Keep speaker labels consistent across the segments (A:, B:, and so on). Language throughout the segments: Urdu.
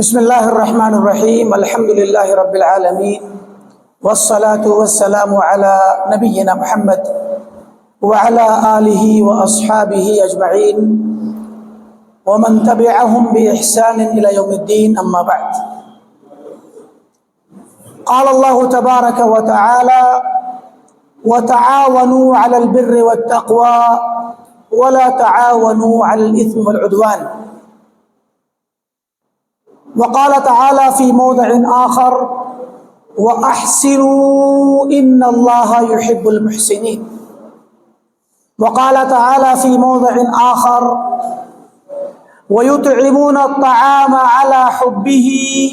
A: بسم اللہ الرحمن الرحیم الحمد للہ رب العالمین والصلاة والسلام علی نبینا محمد وعلی آلہ واصحابہ اجمعین ومن تبعهم بإحسان إلى يوم الدين اما بعد قال الله تبارك وتعالى وتعاونوا على البر والتقوى ولا تعاونوا على الإثم والعدوان وقال تعالى في موضع آخر وأحسنوا إن الله يحب المحسنين وقال تعالى في موضع آخر ويطعمون الطعام على حبه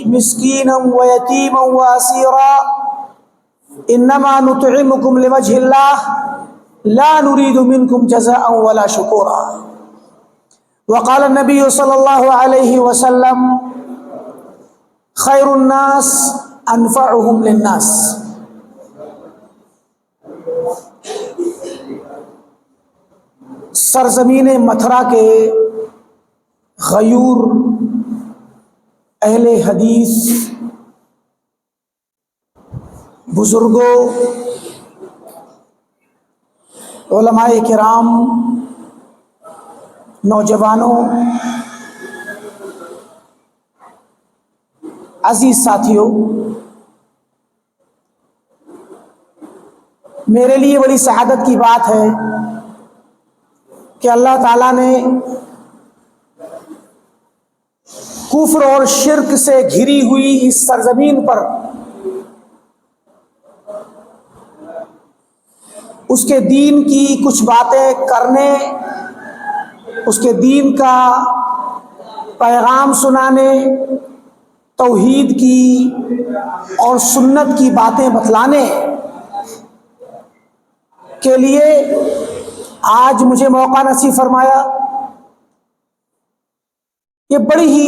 A: مسكينا ويتيما وأسيرا إنما نطعمكم لوجه الله لا نريد منكم جزاء ولا شكورا وقال النبي صلى الله عليه وسلم خیر الناس انفعهم للناس۔ سرزمین متھرا کے غیور اہل حدیث بزرگوں، علماء کرام، نوجوانوں، عزیز ساتھیوں، میرے لیے بڑی سعادت کی بات ہے کہ اللہ تعالیٰ نے کفر اور شرک سے گھری ہوئی اس سرزمین پر اس کے دین کی کچھ باتیں کرنے، اس کے دین کا پیغام سنانے، توحید کی اور سنت کی باتیں بتلانے کے لیے آج مجھے موقع نصیب فرمایا۔ یہ بڑی ہی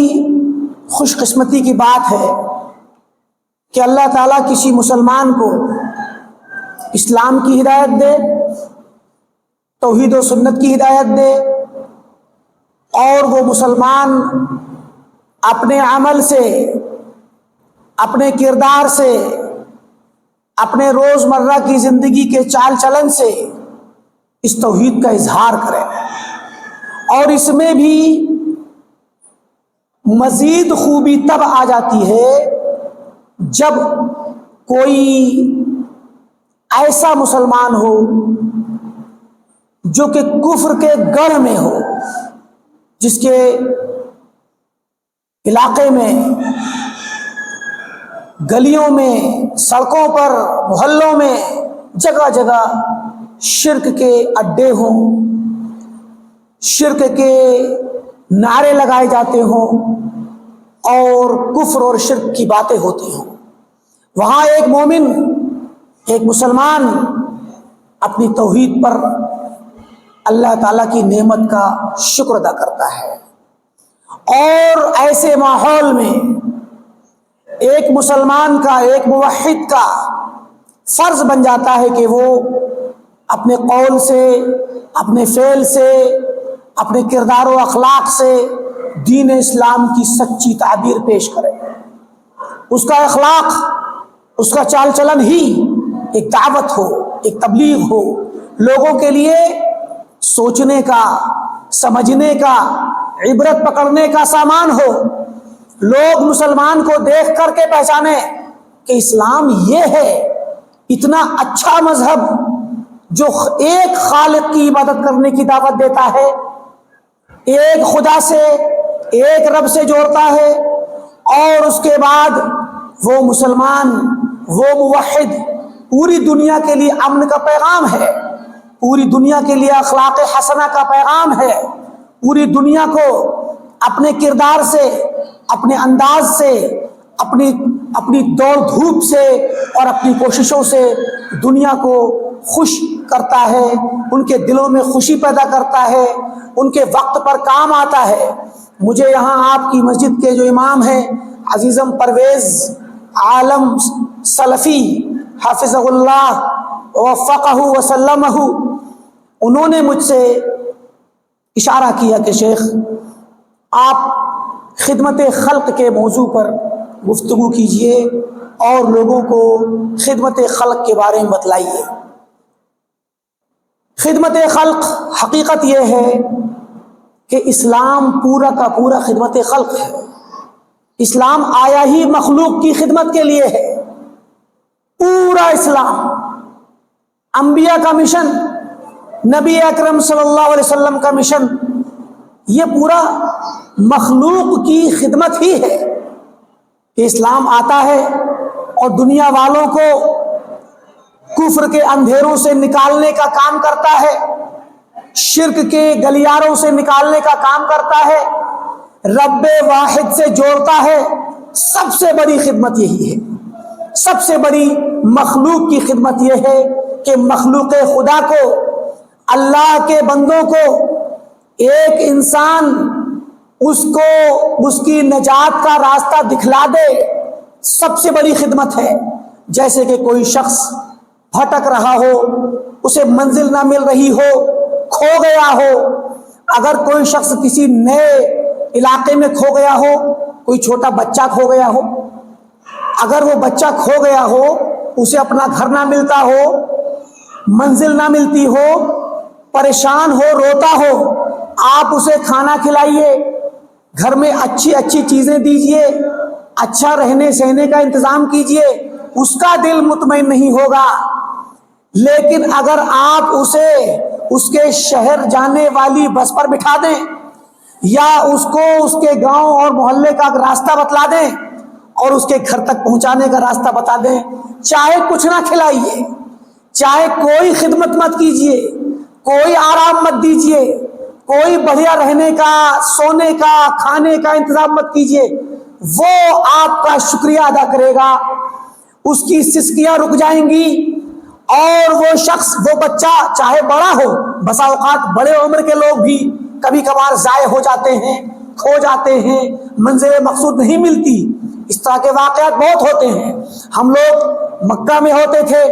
A: خوش قسمتی کی بات ہے کہ اللہ تعالیٰ کسی مسلمان کو اسلام کی ہدایت دے، توحید و سنت کی ہدایت دے، اور وہ مسلمان اپنے عمل سے، اپنے کردار سے، اپنے روزمرہ کی زندگی کے چال چلن سے اس توحید کا اظہار کرے، اور اس میں بھی مزید خوبی تب آ جاتی ہے جب کوئی ایسا مسلمان ہو جو کہ کفر کے گڑھ میں ہو، جس کے علاقے میں، گلیوں میں، سڑکوں پر، محلوں میں جگہ جگہ شرک کے اڈے ہوں، شرک کے نعرے لگائے جاتے ہوں اور کفر اور شرک کی باتیں ہوتی ہوں۔ وہاں ایک مومن، ایک مسلمان اپنی توحید پر اللہ تعالیٰ کی نعمت کا شکر ادا کرتا ہے، اور ایسے ماحول میں ایک مسلمان کا، ایک موحد کا فرض بن جاتا ہے کہ وہ اپنے قول سے، اپنے فعل سے، اپنے کردار و اخلاق سے دین اسلام کی سچی تعبیر پیش کرے۔ اس کا اخلاق، اس کا چال چلن ہی ایک دعوت ہو، ایک تبلیغ ہو، لوگوں کے لیے سوچنے کا، سمجھنے کا، عبرت پکڑنے کا سامان ہو۔ لوگ مسلمان کو دیکھ کر کے پہچانے کہ اسلام یہ ہے، اتنا اچھا مذہب جو ایک خالق کی عبادت کرنے کی دعوت دیتا ہے، ایک خدا سے، ایک رب سے جوڑتا ہے، اور اس کے بعد وہ مسلمان، وہ موحد پوری دنیا کے لیے امن کا پیغام ہے، پوری دنیا کے لیے اخلاق حسنہ کا پیغام ہے، پوری دنیا کو اپنے کردار سے، اپنے انداز سے، اپنی دوڑ دھوپ سے اور اپنی کوششوں سے دنیا کو خوش کرتا ہے، ان کے دلوں میں خوشی پیدا کرتا ہے، ان کے وقت پر کام آتا ہے۔ مجھے یہاں آپ کی مسجد کے جو امام ہیں عزیزم پرویز عالم سلفی حافظہ اللہ وفقہ وسلمہ، انہوں نے مجھ سے اشارہ کیا کہ شیخ آپ خدمت خلق کے موضوع پر گفتگو کیجیے اور لوگوں کو خدمت خلق کے بارے میں بتلائیے۔ خدمت خلق حقیقت یہ ہے کہ اسلام پورا کا پورا خدمت خلق ہے۔ اسلام آیا ہی مخلوق کی خدمت کے لیے ہے۔ پورا اسلام، انبیاء کا مشن، نبی اکرم صلی اللہ علیہ وسلم کا مشن، یہ پورا مخلوق کی خدمت ہی ہے کہ اسلام آتا ہے اور دنیا والوں کو کفر کے اندھیروں سے نکالنے کا کام کرتا ہے، شرک کے گلیاروں سے نکالنے کا کام کرتا ہے، رب واحد سے جوڑتا ہے۔ سب سے بڑی خدمت یہی ہے، سب سے بڑی مخلوق کی خدمت یہ ہے کہ مخلوق خدا کو، اللہ کے بندوں کو ایک انسان اس کو اس کی نجات کا راستہ دکھلا دے، سب سے بڑی خدمت ہے۔ جیسے کہ کوئی شخص بھٹک رہا ہو، اسے منزل نہ مل رہی ہو، کھو گیا ہو، اگر کوئی شخص کسی نئے علاقے میں کھو گیا ہو، کوئی چھوٹا بچہ کھو گیا ہو، اگر وہ بچہ کھو گیا ہو، اسے اپنا گھر نہ ملتا ہو، منزل نہ ملتی ہو، پریشان ہو، روتا ہو، آپ اسے کھانا کھلائیے، گھر میں اچھی اچھی چیزیں دیجئے، اچھا رہنے سہنے کا انتظام کیجئے، اس کا دل مطمئن نہیں ہوگا۔ لیکن اگر آپ اسے اس کے شہر جانے والی بس پر بٹھا دیں یا اس کو اس کے گاؤں اور محلے کا راستہ بتلا دیں اور اس کے گھر تک پہنچانے کا راستہ بتا دیں، چاہے کچھ نہ کھلائیے، چاہے کوئی خدمت مت کیجیے، کوئی آرام مت دیجیے، کوئی بڑھیا رہنے کا، سونے کا، کھانے کا انتظام مت کیجیے، وہ آپ کا شکریہ ادا کرے گا، اس کی سسکیاں رک جائیں گی، اور وہ شخص، وہ بچہ چاہے بڑا ہو، بسا اوقات بڑے عمر کے لوگ بھی کبھی کبھار ضائع ہو جاتے ہیں، کھو جاتے ہیں، منزل مقصود نہیں ملتی، اس طرح کے واقعات بہت ہوتے ہیں۔ ہم لوگ مکہ میں ہوتے تھے،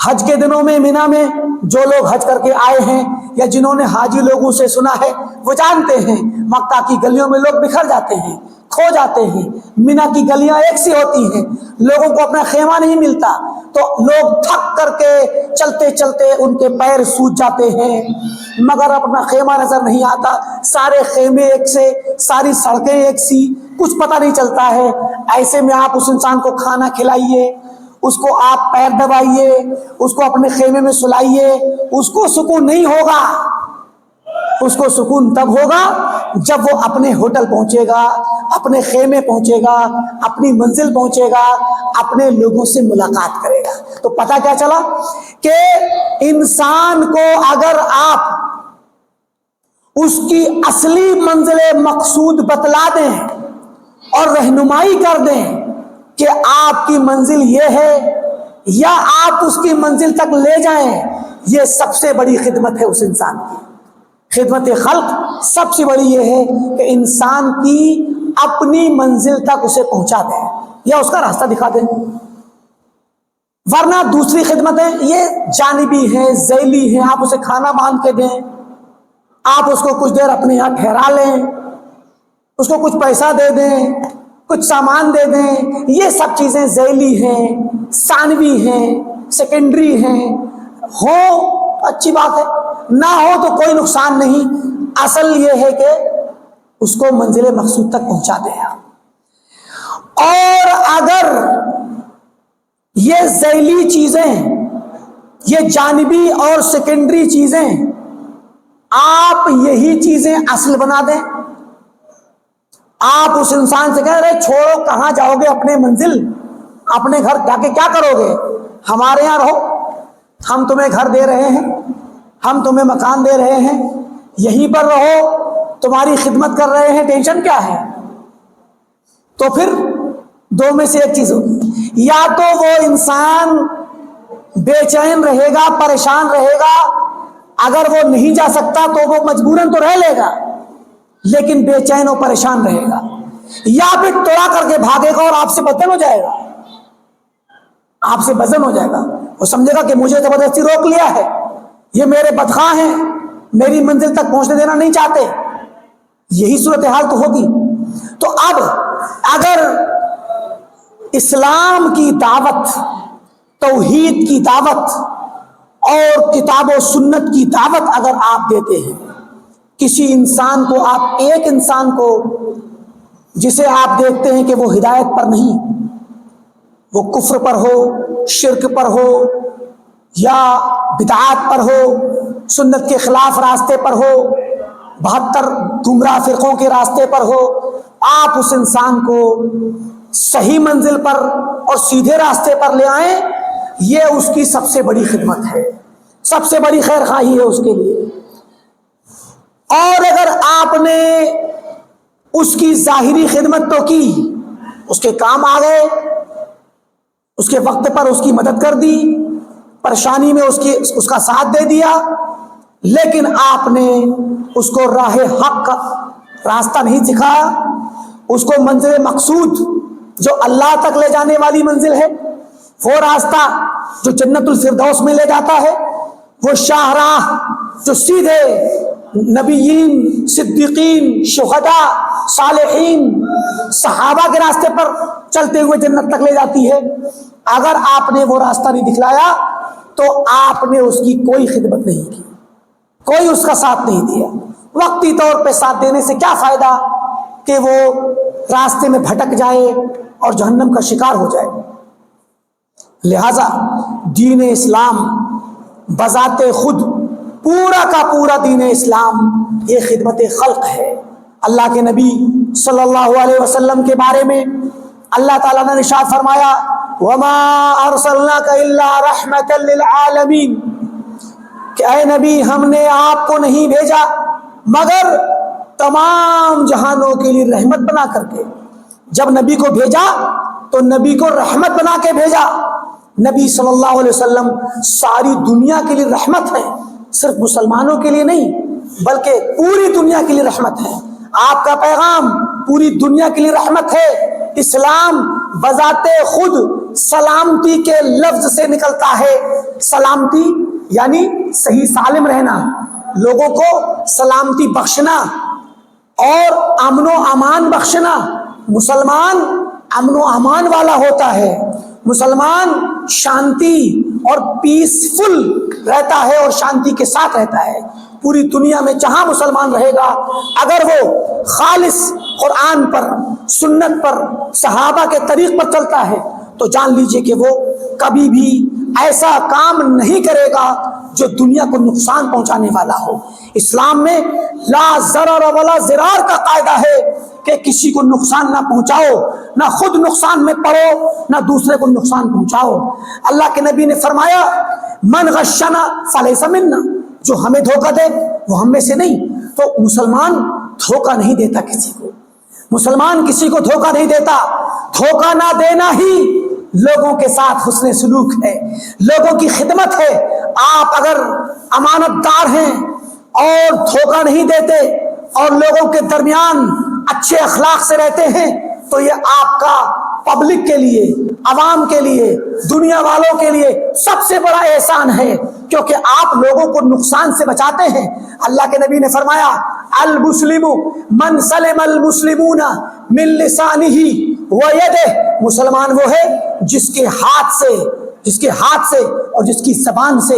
A: حج کے دنوں میں مینا میں جو لوگ حج کر کے آئے ہیں یا جنہوں نے حاجی لوگوں سے سنا ہے وہ جانتے ہیں، مکہ کی گلیوں میں لوگ بکھر جاتے ہیں، کھو جاتے ہیں، مینا کی گلیاں ایک سی ہوتی ہیں، لوگوں کو اپنا خیمہ نہیں ملتا، تو لوگ تھک کر کے چلتے چلتے ان کے پیر سوج جاتے ہیں، مگر اپنا خیمہ نظر نہیں آتا، سارے خیمے ایک سے، ساری سڑکیں ایک سی، کچھ پتہ نہیں چلتا ہے۔ ایسے میں آپ اس انسان کو کھانا کھلائیے، اس کو آپ پیر دبائیے، اس کو اپنے خیمے میں سلائیے، اس کو سکون نہیں ہوگا۔ اس کو سکون تب ہوگا جب وہ اپنے ہوٹل پہنچے گا، اپنے خیمے پہنچے گا، اپنی منزل پہنچے گا، اپنے لوگوں سے ملاقات کرے گا۔ تو پتہ کیا چلا کہ انسان کو اگر آپ اس کی اصلی منزل مقصود بتلا دیں اور رہنمائی کر دیں کہ آپ کی منزل یہ ہے، یا آپ اس کی منزل تک لے جائیں، یہ سب سے بڑی خدمت ہے اس انسان کی۔ خدمت خلق سب سے بڑی یہ ہے کہ انسان کی اپنی منزل تک اسے پہنچا دیں یا اس کا راستہ دکھا دیں۔ ورنہ دوسری خدمتیں یہ جانبی ہیں، ذیلی ہیں، آپ اسے کھانا باندھ کے دیں، آپ اس کو کچھ دیر اپنے یہاں ٹھہرا لیں، اس کو کچھ پیسہ دے دیں، کچھ سامان دے دیں، یہ سب چیزیں ذیلی ہیں، ثانوی ہیں، سیکنڈری ہیں، ہو اچھی بات ہے، نہ ہو تو کوئی نقصان نہیں، اصل یہ ہے کہ اس کو منزل مقصود تک پہنچا دیں۔ اور اگر یہ ذیلی چیزیں، یہ جانبی اور سیکنڈری چیزیں، آپ یہی چیزیں اصل بنا دیں، آپ اس انسان سے کہہ رہے چھوڑو، کہاں جاؤ گے اپنے منزل، اپنے گھر جا کے کیا کرو گے، ہمارے یہاں رہو، ہم تمہیں گھر دے رہے ہیں، ہم تمہیں مکان دے رہے ہیں، یہیں پر رہو، تمہاری خدمت کر رہے ہیں، ٹینشن کیا ہے؟ تو پھر دو میں سے ایک چیز ہوگی، یا تو وہ انسان بے چین رہے گا، پریشان رہے گا، اگر وہ نہیں جا سکتا تو وہ مجبوراً تو رہ لے گا لیکن بے چین و پریشان رہے گا، یا پھر توڑا کر کے بھاگے گا اور آپ سے بدن ہو جائے گا، آپ سے بدن ہو جائے گا، وہ سمجھے گا کہ مجھے زبردستی روک لیا ہے، یہ میرے بدخواہ ہیں، میری منزل تک پہنچنے دینا نہیں چاہتے، یہی صورتحال تو ہوگی۔ تو اب اگر اسلام کی دعوت، توحید کی دعوت اور کتاب و سنت کی دعوت اگر آپ دیتے ہیں کسی انسان کو، آپ ایک انسان کو جسے آپ دیکھتے ہیں کہ وہ ہدایت پر نہیں، وہ کفر پر ہو، شرک پر ہو یا بدعات پر ہو، سنت کے خلاف راستے پر ہو، 72 گمراہ فرقوں کے راستے پر ہو، آپ اس انسان کو صحیح منزل پر اور سیدھے راستے پر لے آئیں، یہ اس کی سب سے بڑی خدمت ہے، سب سے بڑی خیر خواہی ہے اس کے لیے۔ اور اگر آپ نے اس کی ظاہری خدمت تو کی، اس کے کام آ گئے، اس کے وقت پر اس کی مدد کر دی، پریشانی میں اس کا ساتھ دے دیا، لیکن آپ نے اس کو راہ حق کا راستہ نہیں سکھایا، اس کو منزل مقصود جو اللہ تک لے جانے والی منزل ہے، وہ راستہ جو جنت الفردوس میں لے جاتا ہے، وہ شاہراہ جو سیدھے نبیین، صدیقین، شہداء، صالحین، صحابہ کے راستے پر چلتے ہوئے جنت تک لے جاتی ہے، اگر آپ نے وہ راستہ نہیں دکھلایا تو آپ نے اس کی کوئی خدمت نہیں کی، کوئی اس کا ساتھ نہیں دیا۔ وقتی طور پہ ساتھ دینے سے کیا فائدہ کہ وہ راستے میں بھٹک جائے اور جہنم کا شکار ہو جائے۔ لہذا دین اسلام بذات خود، پورا کا پورا دین اسلام یہ خدمت خلق ہے۔ اللہ کے نبی صلی اللہ علیہ وسلم کے بارے میں اللہ تعالیٰ نے ارشاد فرمایا، وَمَا أَرْسَلْنَاكَ إِلَّا رَحْمَةً لِلْعَالَمِينَ، کہ اے نبی ہم نے آپ کو نہیں بھیجا مگر تمام جہانوں کے لیے رحمت بنا کر کے۔ جب نبی کو بھیجا تو نبی کو رحمت بنا کے بھیجا۔ نبی صلی اللہ علیہ وسلم ساری دنیا کے لیے رحمت ہے، صرف مسلمانوں کے لیے نہیں بلکہ پوری دنیا کے لیے رحمت ہے۔ آپ کا پیغام پوری دنیا کے لیے رحمت ہے۔ اسلام بذات خود سلامتی کے لفظ سے نکلتا ہے۔ سلامتی یعنی صحیح سالم رہنا، لوگوں کو سلامتی بخشنا اور امن و امان بخشنا۔ مسلمان امن و امان والا ہوتا ہے، مسلمان شانتی اور پیسفل رہتا ہے اور شانتی کے ساتھ رہتا ہے۔ پوری دنیا میں جہاں مسلمان رہے گا، اگر وہ خالص قرآن پر، سنت پر، صحابہ کے طریق پر چلتا ہے تو جان لیجئے کہ وہ کبھی بھی ایسا کام نہیں کرے گا جو دنیا کو نقصان پہنچانے والا ہو۔ اسلام میں لا ضرر ولا ضرار کا قاعدہ ہے کہ کسی کو نقصان نہ پہنچاؤ، نہ خود نقصان میں پڑو نہ دوسرے کو نقصان پہنچاؤ۔ اللہ کے نبی نے فرمایا، من غشنا فلیس منا، جو ہمیں دھوکہ دے وہ ہم میں سے نہیں۔ تو مسلمان دھوکہ نہیں دیتا کسی کو، مسلمان کسی کو دھوکہ نہیں دیتا۔ دھوکہ نہ دینا ہی لوگوں کے ساتھ حسن سلوک ہے، لوگوں کی خدمت ہے۔ آپ اگر امانت دار ہیں اور دھوکہ نہیں دیتے اور لوگوں کے درمیان اچھے اخلاق سے رہتے ہیں تو یہ آپ کا پبلک کے لیے، عوام کے لیے، دنیا والوں کے لیے سب سے بڑا احسان ہے، کیونکہ آپ لوگوں کو نقصان سے بچاتے ہیں۔ اللہ کے نبی نے فرمایا، المسلم من سلم المسلمون من لسانہ ویدہ، مسلمان وہ ہے جس کے ہاتھ سے اور جس کی زبان سے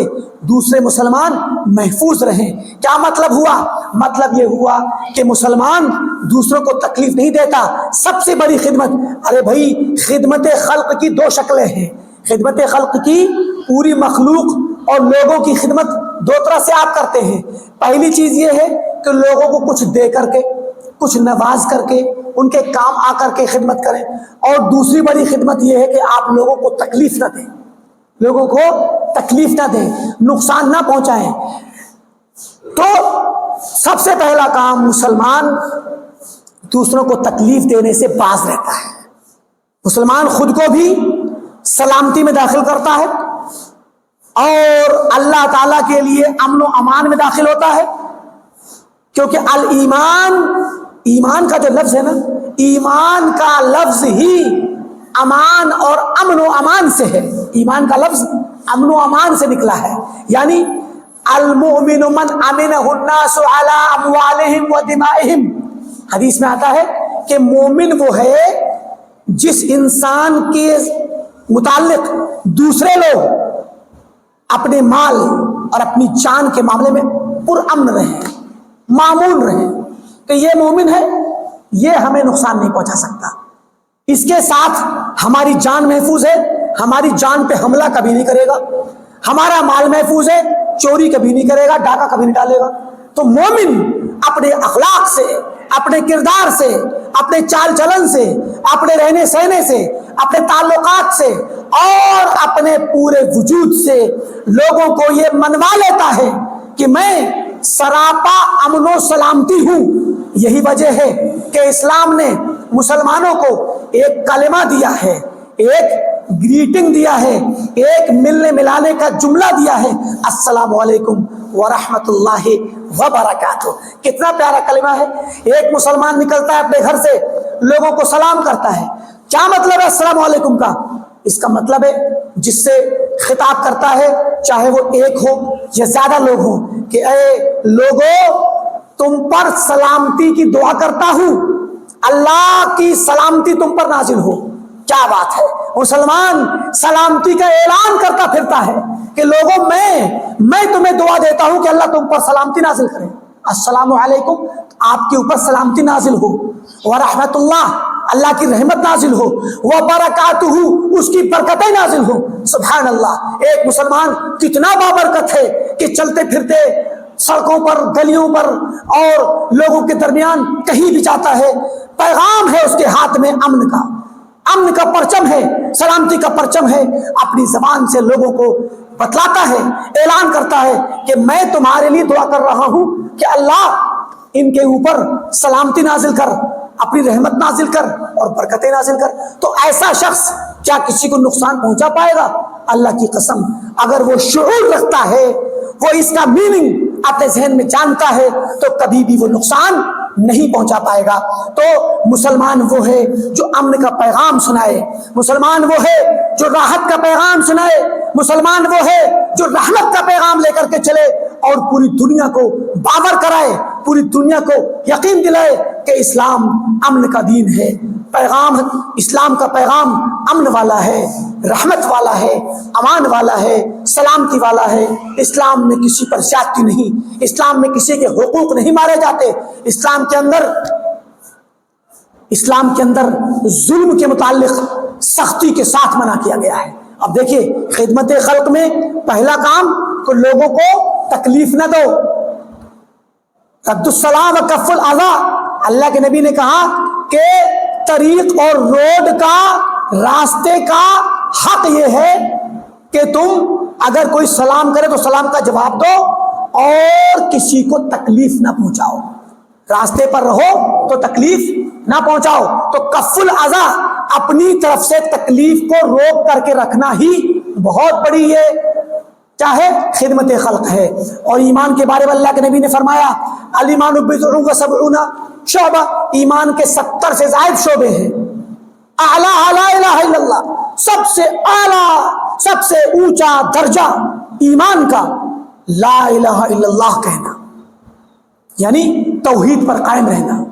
A: دوسرے مسلمان محفوظ رہیں۔ کیا مطلب ہوا؟ مطلب یہ ہوا کہ مسلمان دوسروں کو تکلیف نہیں دیتا۔ سب سے بڑی خدمت، ارے بھائی خدمت خلق کی دو شکلیں ہیں۔ خدمت خلق کی پوری مخلوق اور لوگوں کی خدمت دو طرح سے آپ کرتے ہیں۔ پہلی چیز یہ ہے کہ لوگوں کو کچھ دے کر کے، کچھ نواز کر کے، ان کے کام آ کر کے خدمت کریں، اور دوسری بڑی خدمت یہ ہے کہ آپ لوگوں کو تکلیف نہ دیں، لوگوں کو تکلیف نہ دیں، نقصان نہ پہنچائیں۔ تو سب سے پہلا کام، مسلمان دوسروں کو تکلیف دینے سے باز رہتا ہے۔ مسلمان خود کو بھی سلامتی میں داخل کرتا ہے اور اللہ تعالیٰ کے لیے امن و امان میں داخل ہوتا ہے، کیونکہ ایمان کا جو لفظ ہے نا، ایمان کا لفظ ہی امان اور امن و امان سے ہے۔ ایمان کا لفظ امن و امان سے نکلا ہے، یعنی المؤمن من امنہ الناس علی اموالہم و دمائہم۔ حدیث میں آتا ہے کہ مومن وہ ہے جس انسان کے متعلق دوسرے لوگ اپنے مال اور اپنی جان کے معاملے میں پرامن رہیں، مامون رہیں، کہ یہ مومن ہے، یہ ہمیں نقصان نہیں پہنچا سکتا، اس کے ساتھ ہماری جان محفوظ ہے، ہماری جان پہ حملہ کبھی نہیں کرے گا، ہمارا مال محفوظ ہے، چوری کبھی نہیں کرے گا، ڈاکہ کبھی نہیں ڈالے گا۔ تو مومن اپنے اخلاق سے، اپنے کردار سے، اپنے چال چلن سے، اپنے رہنے سہنے سے، اپنے تعلقات سے اور اپنے پورے وجود سے لوگوں کو یہ منوا لیتا ہے کہ میں سراپا امن و سلامتی ہوں۔ یہی وجہ ہے کہ اسلام نے مسلمانوں کو ایک کلمہ دیا ہے، ایک گریٹنگ دیا ہے، ایک ملنے ملانے کا جملہ دیا ہے، السلام علیکم ورحمۃ اللہ وبرکاتہ۔ کتنا پیارا کلمہ ہے۔ ایک مسلمان نکلتا ہے اپنے گھر سے، لوگوں کو سلام کرتا ہے۔ کیا مطلب ہے السلام علیکم کا؟ اس کا مطلب ہے جس سے خطاب کرتا ہے، چاہے وہ ایک ہو یا زیادہ لوگ ہوں، کہ اے لوگوں، تم پر سلامتی کی دعا کرتا ہوں، اللہ کی سلامتی تم پر نازل ہو۔ کیا بات ہے، مسلمان سلامتی کا اعلان کرتا پھرتا ہے کہ لوگوں میں تمہیں دعا دیتا ہوں کہ اللہ تم پر سلامتی نازل کرے۔ السلام علیکم، آپ کے اوپر سلامتی نازل ہو، ورحمت اللہ، اللہ کی رحمت نازل ہو، وبرکاتہ، اس کی برکتیں نازل ہو۔ سبحان اللہ، ایک مسلمان کتنا بابرکت ہے کہ چلتے پھرتے سڑکوں پر، گلیوں پر اور لوگوں کے درمیان کہیں بھی جاتا ہے، پیغام ہے اس کے ہاتھ میں امن کا پرچم ہے، سلامتی کا پرچم ہے، اپنی زبان سے لوگوں کو بتلاتا ہے، اعلان کرتا ہے کہ میں تمہارے لیے دعا کر رہا ہوں کہ اللہ ان کے اوپر سلامتی نازل کر، اپنی رحمت نازل کر اور برکتیں نازل کر۔ تو ایسا شخص کیا کسی کو نقصان پہنچا پائے گا؟ اللہ کی قسم، اگر وہ شعور رکھتا ہے، وہ اس کا میننگ اپنے ذہن میں جانتا ہے، تو کبھی بھی وہ نقصان نہیں پہنچا پائے گا۔ تو مسلمان وہ ہے جو امن کا پیغام سنائے، مسلمان وہ ہے جو راحت کا پیغام سنائے، مسلمان وہ ہے جو رحمت کا پیغام لے کر کے چلے اور پوری دنیا کو باور کرائے، پوری دنیا کو یقین دلائے کہ اسلام امن کا دین ہے، پیغام اسلام کا پیغام امن والا ہے، رحمت والا ہے، امان والا ہے، سلامتی والا ہے۔ اسلام میں کسی پر زیادتی نہیں، اسلام میں کسی کے حقوق نہیں مارے جاتے، اسلام کے اندر ظلم کے متعلق سختی کے ساتھ منع کیا گیا ہے۔ اب دیکھیے، خدمت خلق میں پہلا کام کہ لوگوں کو تکلیف نہ دو، رد السلام و کف الاذی۔ اللہ کے نبی نے کہا کہ طریق اور روڈ کا، راستے کا حق یہ ہے کہ تم اگر کوئی سلام کرے تو سلام کا جواب دو اور کسی کو تکلیف نہ پہنچاؤ، راستے پر رہو تو تکلیف نہ پہنچاؤ۔ تو کف الاذی، اپنی طرف سے تکلیف کو روک کر کے رکھنا ہی بہت بڑی یہ چاہے خدمت خلق ہے۔ اور ایمان کے بارے میں اللہ کے نبی نے فرمایا، الایمان بضع و سبعون شعبہ، ایمان کے 70 سے زائد شعبے ہیں۔ اعلیٰ لا الہ الا اللہ، سب سے اعلیٰ، سب سے اونچا درجہ ایمان کا لا الہ الا اللہ کہنا، یعنی توحید پر قائم رہنا،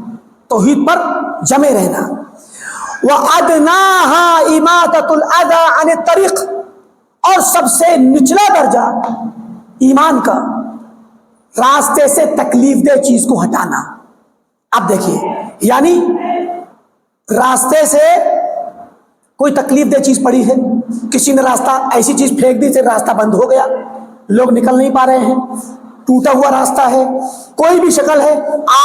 A: توحید پر جمے رہنا۔ وَأَدْنَاهَا إِمَاطَةُ الْأَذَى عَنِ الطَّرِيقِ، اور سب سے نچلا درجہ ایمان کا راستے سے تکلیف دہ چیز کو ہٹانا۔ اب دیکھیے، یعنی راستے سے کوئی تکلیف دہ چیز پڑی ہے، کسی نے راستہ ایسی چیز پھینک دی سے راستہ بند ہو گیا، لوگ نکل نہیں پا رہے ہیں، ٹوٹا ہوا راستہ ہے، کوئی بھی شکل ہے،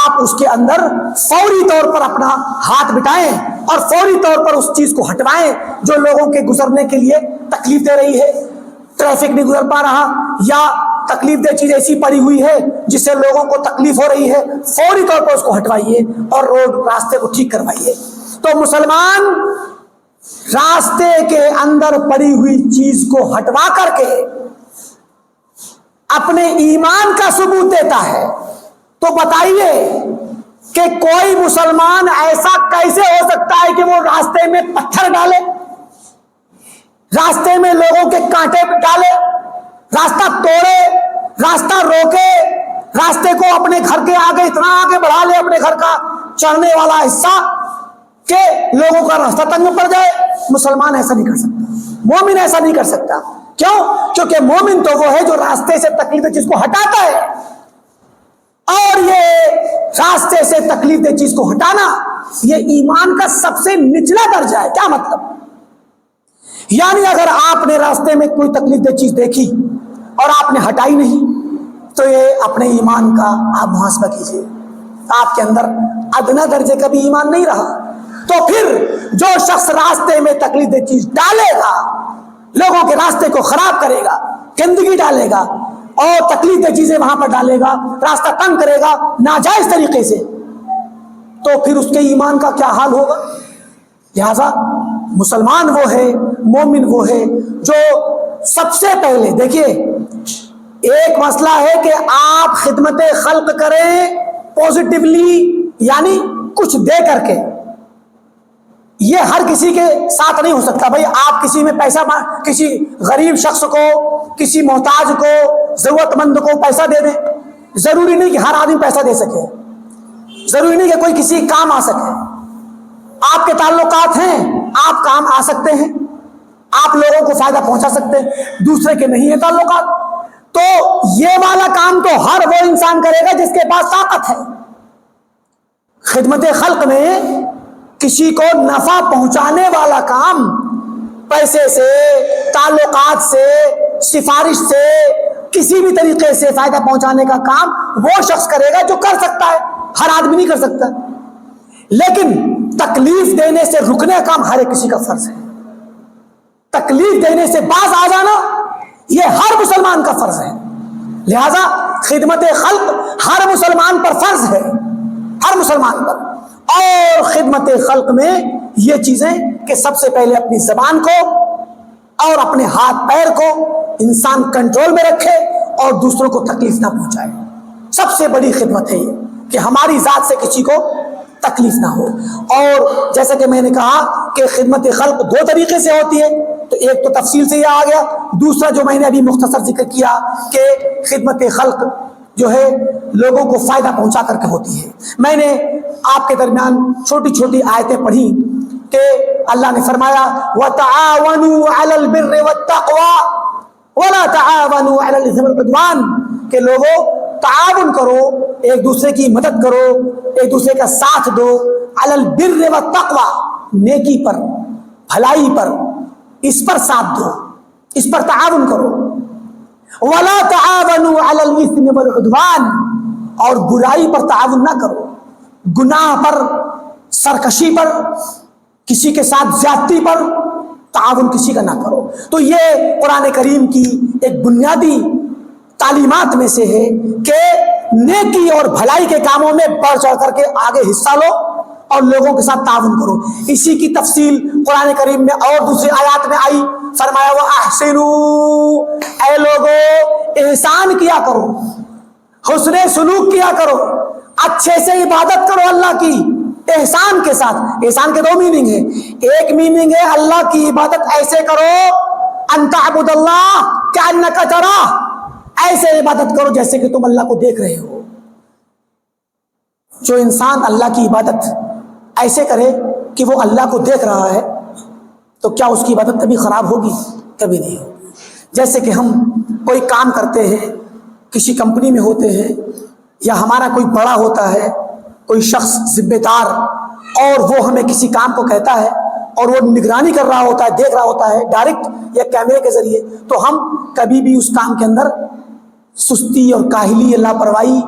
A: آپ اس کے اندر فوری طور پر اپنا ہاتھ بٹائیں اور فوری طور پر اس چیز کو ہٹوائیں جو لوگوں کے گزرنے کے لیے تکلیف دے رہی ہے۔ ٹریفک نہیں گزر پا رہا یا تکلیف دہ چیز ایسی پڑی ہوئی ہے جس سے لوگوں کو تکلیف ہو رہی ہے، فوری طور پر اس کو ہٹوائیے اور راستے کو ٹھیک کروائیے۔ تو مسلمان راستے کے اندر پڑی ہوئی چیز کو ہٹوا کر کے اپنے ایمان کا ثبوت دیتا ہے۔ تو بتائیے کہ کوئی مسلمان ایسا کیسے ہو سکتا ہے کہ وہ راستے میں پتھر ڈالے، راستے میں لوگوں کے کانٹے ڈالے، راستہ توڑے، راستہ روکے، راستے کو اپنے گھر کے آگے اتنا آگے بڑھا لے، اپنے گھر کا چڑھنے والا حصہ کہ لوگوں کا راستہ تنگ میں پڑ جائے. مسلمان ایسا نہیں کر سکتا, مومن ایسا نہیں کر سکتا. کیوں؟ کیونکہ مومن تو وہ ہے جو راستے سے تکلیف دہ چیز کو ہٹاتا ہے, اور یہ راستے سے تکلیف دہ چیز کو ہٹانا یہ ایمان کا سب سے نچلا درجہ ہے. کیا مطلب؟ یعنی اگر آپ نے راستے میں کوئی تکلیف دہ چیز دیکھی اور آپ نے ہٹائی نہیں, تو یہ اپنے ایمان کا آپ محاسبہ کیجئے, آپ کے اندر ادنا درجے کا بھی ایمان نہیں رہا. تو پھر جو شخص راستے میں تکلیف دہ چیز ڈالے گا, لوگوں کے راستے کو خراب کرے گا, گندگی ڈالے گا اور تکلیف دہ چیزیں وہاں پر ڈالے گا, راستہ تنگ کرے گا ناجائز طریقے سے, تو پھر اس کے ایمان کا کیا حال ہوگا؟ لہذا مسلمان وہ ہے, مومن وہ ہے جو سب سے پہلے, دیکھیے ایک مسئلہ ہے کہ آپ خدمت خلق کریں پوزیٹیولی, یعنی کچھ دے کر کے. یہ ہر کسی کے ساتھ نہیں ہو سکتا. بھائی آپ کسی میں پیسہ, کسی غریب شخص کو, کسی محتاج کو, ضرورت مند کو پیسہ دے دیں. ضروری نہیں کہ ہر آدمی پیسہ دے سکے, ضروری نہیں کہ کوئی کسی کام آ سکے. آپ کے تعلقات ہیں, آپ کام آ سکتے ہیں, آپ لوگوں کو فائدہ پہنچا سکتے ہیں, دوسرے کے نہیں ہے تعلقات. تو یہ والا کام تو ہر وہ انسان کرے گا جس کے پاس طاقت ہے. خدمت خلق میں کسی کو نفع پہنچانے والا کام پیسے سے, تعلقات سے, سفارش سے, کسی بھی طریقے سے فائدہ پہنچانے کا کام وہ شخص کرے گا جو کر سکتا ہے, ہر آدمی نہیں کر سکتا. لیکن تکلیف دینے سے رکنے کا کام ہر ایک کسی کا فرض ہے. تکلیف دینے سے باز آ جانا یہ ہر مسلمان کا فرض ہے. لہذا خدمت خلق ہر مسلمان پر فرض ہے, ہر مسلمان پر. اور خدمت خلق میں یہ چیزیں کہ سب سے پہلے اپنی زبان کو اور اپنے ہاتھ پیر کو انسان کنٹرول میں رکھے اور دوسروں کو تکلیف نہ پہنچائے. سب سے بڑی خدمت ہے یہ کہ ہماری ذات سے کسی کو تکلیف نہ ہو. اور جیسا کہ میں نے کہا کہ خدمت خلق دو طریقے سے ہوتی ہے, تو ایک تو تفصیل سے یہ آ گیا, دوسرا جو میں نے ابھی مختصر ذکر کیا کہ خدمت خلق جو ہے لوگوں کو فائدہ پہنچا کر کے ہوتی ہے. میں نے آپ کے درمیان چھوٹی چھوٹی آیتیں پڑھی کہ اللہ نے فرمایا وَتَعَاوَنُوا عَلَى الْبِرِّ وَالتَّقْوَى وَلَا تَعَاوَنُوا عَلَى الْإِثْمِ وَالْعُدْوَانِ, کہ لوگوں تعاون کرو, ایک دوسرے کی مدد کرو, ایک دوسرے کا ساتھ دو, عَلَى الْبِرِّ وَالتَّقْوَى, نیکی پر, بھلائی پر, اس پر ساتھ دو, اس پر تعاون کرو. وَلَا تَعَاوَنُوا عَلَى الْإِثْمِ وَالْعُدْوَانِ, اور برائی پر تعاون نہ کرو, گناہ پر, سرکشی پر, کسی کے ساتھ زیادتی پر تعاون کسی کا نہ کرو. تو یہ قرآن کریم کی ایک بنیادی تعلیمات میں سے ہے کہ نیکی اور بھلائی کے کاموں میں بڑھ چڑھ کر کے آگے حصہ لو اور لوگوں کے ساتھ تعاون کرو. اسی کی تفصیل قرآن کریم میں اور دوسری آیات میں آئی, فرمایا وَأَحْسِنُوا, اے لوگو احسان کیا کرو, حسن سلوک کیا کرو, اچھے سے عبادت کرو اللہ کی احسان کے ساتھ. احسان کے دو میننگ ہیں. ایک میننگ ہے اللہ کی عبادت ایسے کرو, ان تعبد اللہ کأنک تراہ, ایسے عبادت کرو جیسے کہ تم اللہ کو دیکھ رہے ہو. جو انسان اللہ کی عبادت ایسے کرے کہ وہ اللہ کو دیکھ رہا ہے, تو کیا اس کی عبادت کبھی خراب ہوگی؟ کبھی نہیں ہوگی. جیسے کہ ہم کوئی کام کرتے ہیں, کسی کمپنی میں ہوتے ہیں, یا ہمارا کوئی بڑا ہوتا ہے, کوئی شخص ذمہ دار, اور وہ ہمیں کسی کام کو کہتا ہے اور وہ نگرانی کر رہا ہوتا ہے, دیکھ رہا ہوتا ہے ڈائریکٹ یا کیمرے کے ذریعے, تو ہم کبھی بھی اس کام کے اندر سستی اور کاہلی یا لاپرواہی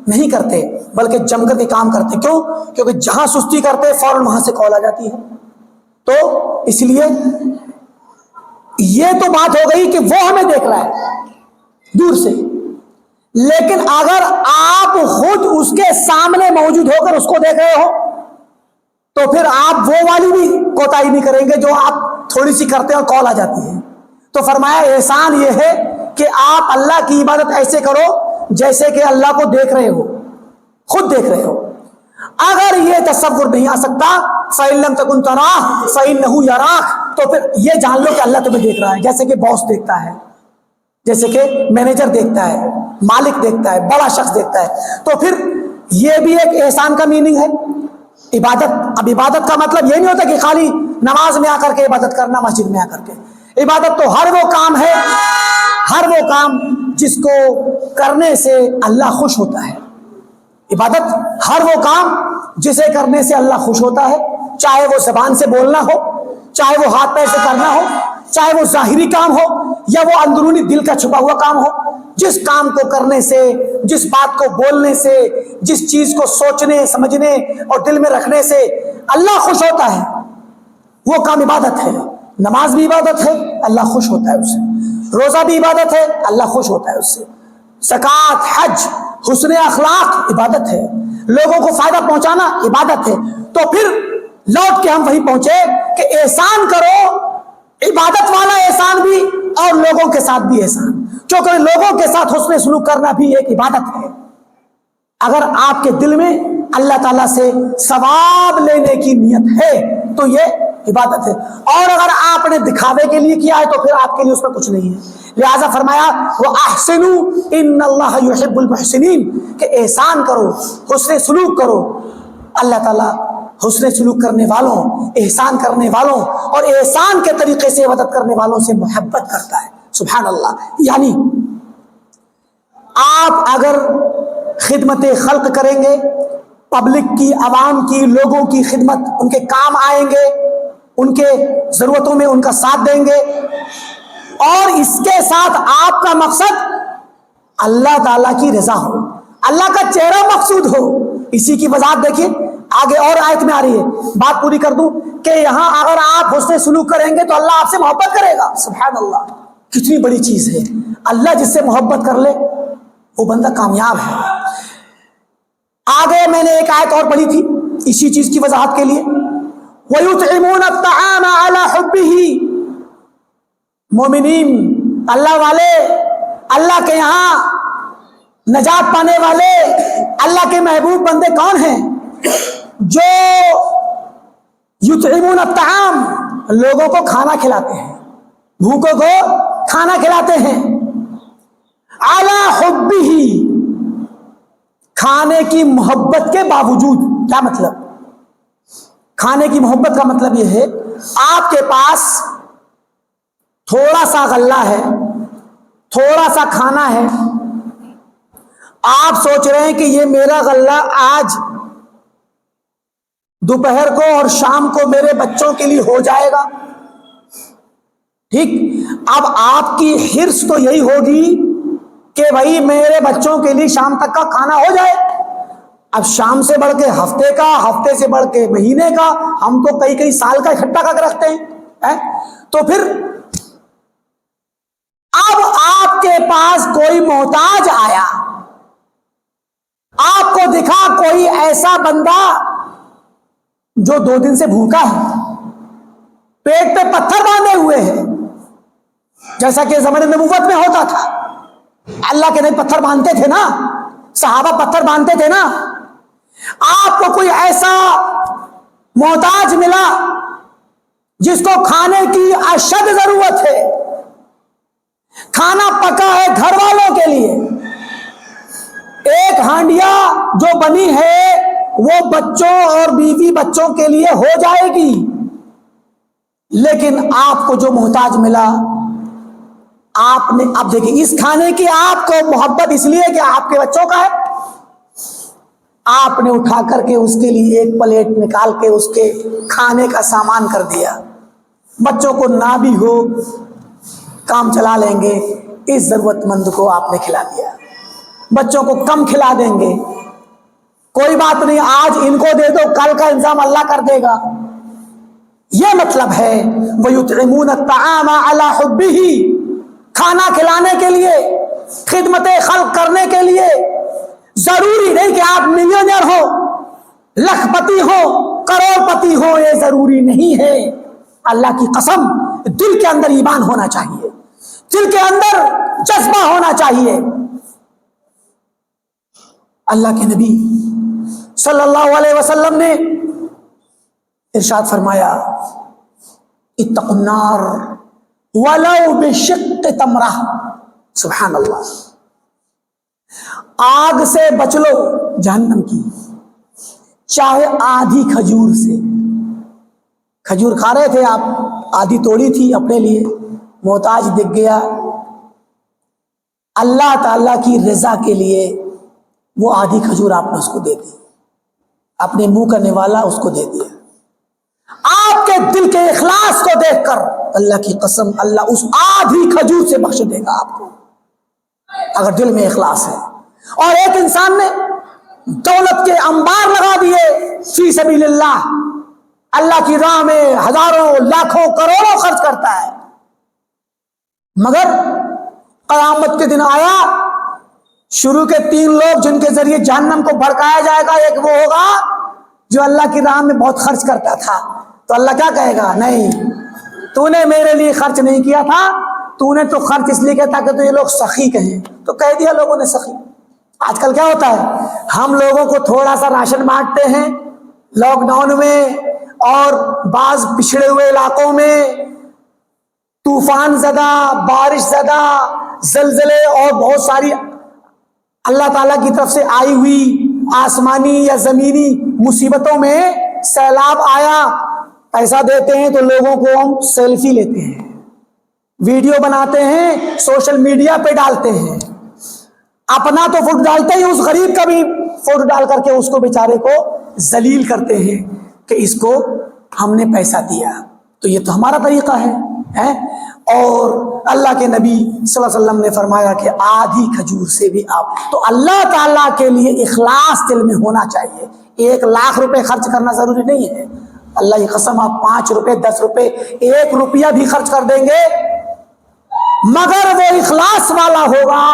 A: نہیں کرتے, بلکہ جم کر کے کام کرتے. کیوں؟ کیونکہ جہاں سستی کرتے فوراً وہاں سے کال آ جاتی ہے. تو اس لیے یہ تو بات ہو گئی کہ وہ ہمیں دیکھ رہا ہے دور سے, لیکن اگر آپ خود اس کے سامنے موجود ہو کر اس کو دیکھ رہے ہو تو پھر آپ وہ والی بھی کوتاہی نہیں کریں گے جو آپ تھوڑی سی کرتے ہیں اور کال آ جاتی ہے. تو فرمایا احسان یہ ہے کہ آپ اللہ کی عبادت ایسے کرو جیسے کہ اللہ کو دیکھ رہے ہو, خود دیکھ رہے ہو. اگر یہ تصور نہیں آ سکتا فَإِن لَمْ تَكُنْ تَرَاهُ فَإِنَّهُ يَرَاكَ, تو پھر یہ جان لو کہ اللہ تمہیں دیکھ رہا ہے, جیسے کہ باس دیکھتا ہے, جیسے کہ مینیجر دیکھتا ہے, مالک دیکھتا ہے, بڑا شخص دیکھتا ہے. تو پھر یہ بھی ایک احسان کا میننگ ہے. عبادت، اب عبادت کا مطلب یہ نہیں ہوتا کہ خالی نماز میں آ کر کے عبادت کرنا، مسجد میں آ کر کے۔ عبادت تو ہر وہ کام ہے، ہر وہ کام جس کو کرنے سے اللہ خوش ہوتا ہے۔ عبادت ہر وہ کام جسے کرنے سے اللہ خوش ہوتا ہے، چاہے وہ زبان سے بولنا ہو، چاہے وہ ہاتھ پیر سے کرنا ہو، چاہے وہ ظاہری کام ہو یا وہ اندرونی دل کا چھپا ہوا کام ہو۔ جس کام کو کرنے سے، جس بات کو بولنے سے، جس چیز کو سوچنے سمجھنے اور دل میں رکھنے سے اللہ خوش ہوتا ہے، وہ کام عبادت ہے۔ نماز بھی عبادت ہے، اللہ خوش ہوتا ہے اس سے۔ روزہ بھی عبادت ہے، اللہ خوش ہوتا ہے اس سے۔ زکوٰۃ، حج، حسن اخلاق عبادت ہے۔ لوگوں کو فائدہ پہنچانا عبادت ہے۔ تو پھر لوٹ کے ہم وہی پہنچے کہ احسان کرو، عبادت والا احسان بھی اور لوگوں کے ساتھ بھی احسان، کیونکہ لوگوں کے ساتھ حسن سلوک کرنا بھی ایک عبادت ہے۔ اگر آپ کے دل میں اللہ تعالیٰ سے ثواب لینے کی نیت ہے تو یہ عبادت ہے، اور اگر آپ نے دکھاوے کے لیے کیا ہے تو پھر آپ کے لیے اس میں کچھ نہیں ہے۔ لہذا فرمایا وَأَحْسِنُوا إِنَّ اللَّهَ يُحِبُّ الْمُحْسِنِينَ، کہ احسان کرو، حسن سلوک کرو۔ اللہ تعالیٰ حسن سلوک کرنے والوں، احسان کرنے والوں اور احسان کے طریقے سے عبادت کرنے والوں سے محبت کرتا ہے۔ سبحان اللہ۔ یعنی آپ اگر خدمت خلق کریں گے، پبلک کی، عوام کی، لوگوں کی خدمت، ان کے کام آئیں گے، ان کے ضرورتوں میں ان کا ساتھ دیں گے، اور اس کے ساتھ آپ کا مقصد اللہ تعالیٰ کی رضا ہو، اللہ کا چہرہ مقصود ہو، اسی کی وضاحت دیکھیے آگے اور آیت میں آ رہی ہے۔ بات پوری کر دوں کہ یہاں اگر آپ حسن سلوک کریں گے تو اللہ آپ سے محبت کرے گا۔ سبحان اللہ، کتنی بڑی چیز ہے۔ اللہ جس سے محبت کر لے وہ بندہ کامیاب ہے۔ آگے میں نے ایک آیت اور پڑھی تھی اسی چیز کی وضاحت کے لیے، وَيُطْعِمُونَ الطَّعَامَ عَلَى حُبِّهِ، مومنین، اللہ والے، اللہ کے یہاں نجات پانے والے، اللہ کے محبوب بندے کون ہیں؟ جو یطعمون الطعام، لوگوں کو کھانا کھلاتے ہیں، بھوکوں کو کھانا کھلاتے ہیں، علی حبہ، کھانے کی محبت کے باوجود۔ کیا مطلب؟ کھانے کی محبت کا مطلب یہ ہے آپ کے پاس تھوڑا سا غلہ ہے، تھوڑا سا کھانا ہے، آپ سوچ رہے ہیں کہ یہ میرا غلہ آج دوپہر کو اور شام کو میرے بچوں کے لیے ہو جائے گا، ٹھیک؟ اب آپ کی حرص تو یہی ہوگی کہ بھائی میرے بچوں کے لیے شام تک کا کھانا ہو جائے۔ اب شام سے بڑھ کے ہفتے کا، ہفتے سے بڑھ کے مہینے کا، ہم تو کئی کئی سال کا اکٹھا کر کے رکھتے ہیں۔ تو پھر اب آپ کے پاس کوئی محتاج آیا، آپ کو دکھا کوئی ایسا بندہ جو 2 دن سے بھوکا ہے، پیٹ پہ پتھر باندھے ہوئے ہیں، جیسا کہ زمانے نبوت میں ہوتا تھا۔ اللہ کے نبی پتھر باندھتے تھے نا، صحابہ پتھر باندھتے تھے نا۔ آپ کو کوئی ایسا محتاج ملا جس کو کھانے کی اشد ضرورت ہے، کھانا پکا ہے گھر والوں کے لیے، ایک ہانڈیا جو بنی ہے وہ بچوں اور بیوی بچوں کے لیے ہو جائے گی، لیکن آپ کو جو محتاج ملا، آپ نے، اب دیکھیں اس کھانے کی آپ کو محبت اس لیے کہ آپ کے بچوں کا ہے، آپ نے اٹھا کر کے اس کے لیے ایک پلیٹ نکال کے اس کے کھانے کا سامان کر دیا۔ بچوں کو نہ بھی ہو کام چلا لیں گے، اس ضرورت مند کو آپ نے کھلا دیا۔ بچوں کو کم کھلا دیں گے، کوئی بات نہیں، آج ان کو دے دو، کل کا انتظام اللہ کر دے گا۔ یہ مطلب ہے وَيُطْعِمُونَ الطَّعَامَ عَلَى حُبِّهِ، کھانا کھلانے کے لیے، خدمت خلق کرنے کے لیے۔ ضروری نہیں کہ آپ ملینئر ہو، لکھ پتی ہو، کروڑ پتی ہو، یہ ضروری نہیں ہے۔ اللہ کی قسم، دل کے اندر ایمان ہونا چاہیے، دل کے اندر جذبہ ہونا چاہیے۔ اللہ کے نبی صلی اللہ علیہ وسلم نے ارشاد فرمایا اتقوا النار ولو بشق تمرہ۔ سبحان اللہ، آگ سے بچ لو، جہنم کی، چاہے آدھی کھجور سے. کھجور کھا رہے تھے آپ, آدھی توڑی تھی اپنے لیے, محتاج دکھ گیا, اللہ تعالیٰ کی رضا کے لیے وہ آدھی کھجور آپ نے اس کو دے دی, اپنے منہ کا نوالا اس کو دے دیا. آپ کے دل کے اخلاص کو دیکھ کر اللہ کی قسم اللہ اس آدھی کھجور سے بخش دے گا آپ کو, اگر دل میں اخلاص ہے. اور ایک انسان نے دولت کے انبار لگا دیے فی سبیل اللہ, اللہ کی راہ میں ہزاروں لاکھوں کروڑوں خرچ کرتا ہے, مگر قیامت کے دن آیا, شروع کے 3 لوگ جن کے ذریعے جہنم کو بھڑکایا جائے گا, ایک وہ ہوگا جو اللہ کی راہ میں بہت خرچ کرتا تھا. تو اللہ کیا کہے گا, نہیں تو نے میرے لیے خرچ نہیں کیا تھا, تو نے تو خرچ اس لیے کیا تھا کہ تو یہ لوگ سخی کہیں, تو کہہ دیا لوگوں نے سخی. آج کل کیا ہوتا ہے, ہم لوگوں کو تھوڑا سا راشن بانٹتے ہیں لاک ڈاؤن میں, اور بعض پچھڑے ہوئے علاقوں میں طوفان زدہ, بارش زدہ, زلزلے اور بہت ساری اللہ تعالیٰ کی طرف سے آئی ہوئی آسمانی یا زمینی مصیبتوں میں سیلاب آیا, پیسہ دیتے ہیں تو لوگوں کو ہم سیلفی لیتے ہیں, ویڈیو بناتے ہیں, سوشل میڈیا پہ ڈالتے ہیں. اپنا تو فوٹو ڈالتے ہی, اس غریب کا بھی فوٹو ڈال کر کے اس کو بیچارے کو ذلیل کرتے ہیں کہ اس کو ہم نے پیسہ دیا. تو یہ تو ہمارا طریقہ ہے. اور اللہ کے نبی صلی اللہ علیہ وسلم نے فرمایا کہ آدھی کھجور سے بھی آپ, تو اللہ تعالیٰ کے لیے اخلاص دل میں ہونا چاہیے. 1 لاکھ روپے خرچ کرنا ضروری نہیں ہے, اللہ کی قسم آپ 5 روپے 10 روپے 1 روپیہ بھی خرچ کر دیں گے, مگر وہ اخلاص والا ہوگا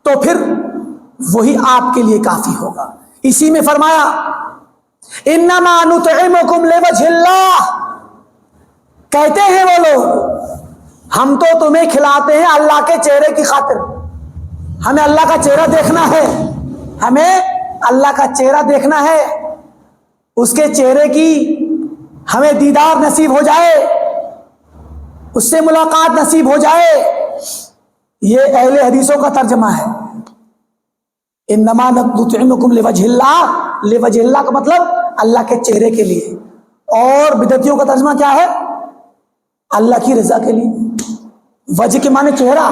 A: تو پھر وہی آپ کے لیے کافی ہوگا. اسی میں فرمایا انما نطعمکم لوجہ اللہ, کہتے ہیں وہ لوگ ہم تو تمہیں کھلاتے ہیں اللہ کے چہرے کی خاطر, ہمیں اللہ کا چہرہ دیکھنا ہے, ہمیں اللہ کا چہرہ دیکھنا ہے, اس کے چہرے کی ہمیں دیدار نصیب ہو جائے, اس سے ملاقات نصیب ہو جائے. یہ اہل حدیثوں کا ترجمہ ہے. انما نطعمکم لوجہ اللہ, لوجہ اللہ کا مطلب اللہ کے چہرے کے لیے, اور بدعتیوں کا ترجمہ کیا ہے, اللہ کی رضا کے لیے. وجہ کے معنی چہرہ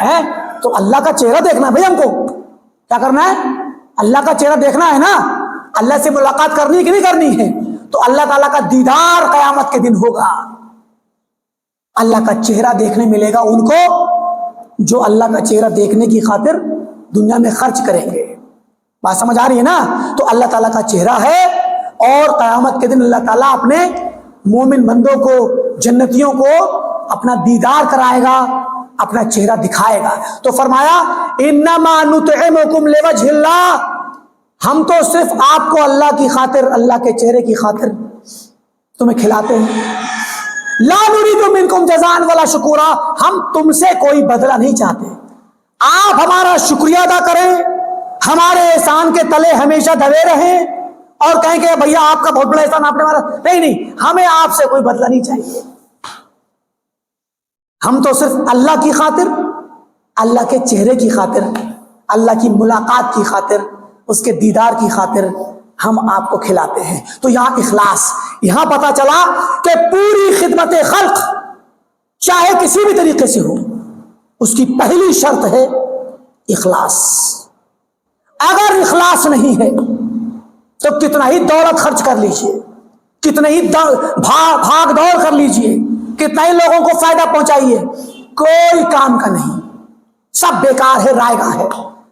A: ہے, تو اللہ کا چہرہ دیکھنا ہے بھائی, ہم کو کیا کرنا ہے, اللہ کا چہرہ دیکھنا ہے نا, اللہ سے ملاقات کرنی ہے کہ نہیں کرنی ہے, تو اللہ تعالیٰ کا دیدار قیامت کے دن ہوگا. اللہ کا چہرہ دیکھنے ملے گا ان کو جو اللہ کا چہرہ دیکھنے کی خاطر دنیا میں خرچ کریں گے. بات سمجھ آ رہی ہے نا. تو اللہ تعالیٰ کا چہرہ ہے, اور قیامت کے دن اللہ تعالیٰ اپنے مومن بندوں کو, جنتیوں کو اپنا دیدار کرائے گا, اپنا چہرہ دکھائے گا. تو فرمایا انما نطعمکم لوجہ اللہ, ہم تو صرف آپ کو اللہ کی خاطر, اللہ کے چہرے کی خاطر تمہیں کھلاتے ہیں. لا نريد منکم جزاء ولا شکورا, ہم تم سے کوئی بدلہ نہیں چاہتے, آپ ہمارا شکریہ ادا کریں, ہمارے احسان کے تلے ہمیشہ دبے رہیں, اور کہیں کہ بھیا آپ کا بہت بڑا احسان آپ نے ہمارا, نہیں, ہمیں آپ سے کوئی بدلہ نہیں چاہیے. ہم تو صرف اللہ کی خاطر, اللہ کے چہرے کی خاطر, اللہ کی ملاقات کی خاطر, اس کے دیدار کی خاطر ہم آپ کو کھلاتے ہیں. تو یہاں اخلاص, یہاں پتا چلا کہ پوری خدمت خلق چاہے کسی بھی طریقے سے ہو, اس کی پہلی شرط ہے اخلاص. اگر اخلاص نہیں ہے تو کتنا ہی دولت خرچ کر لیجئے, کتنے ہی بھاگ دوڑ کر لیجئے, کتنا ہی لوگوں کو فائدہ پہنچائیے, کوئی کام کا نہیں, سب بیکار ہے, رائے گاہ ہے.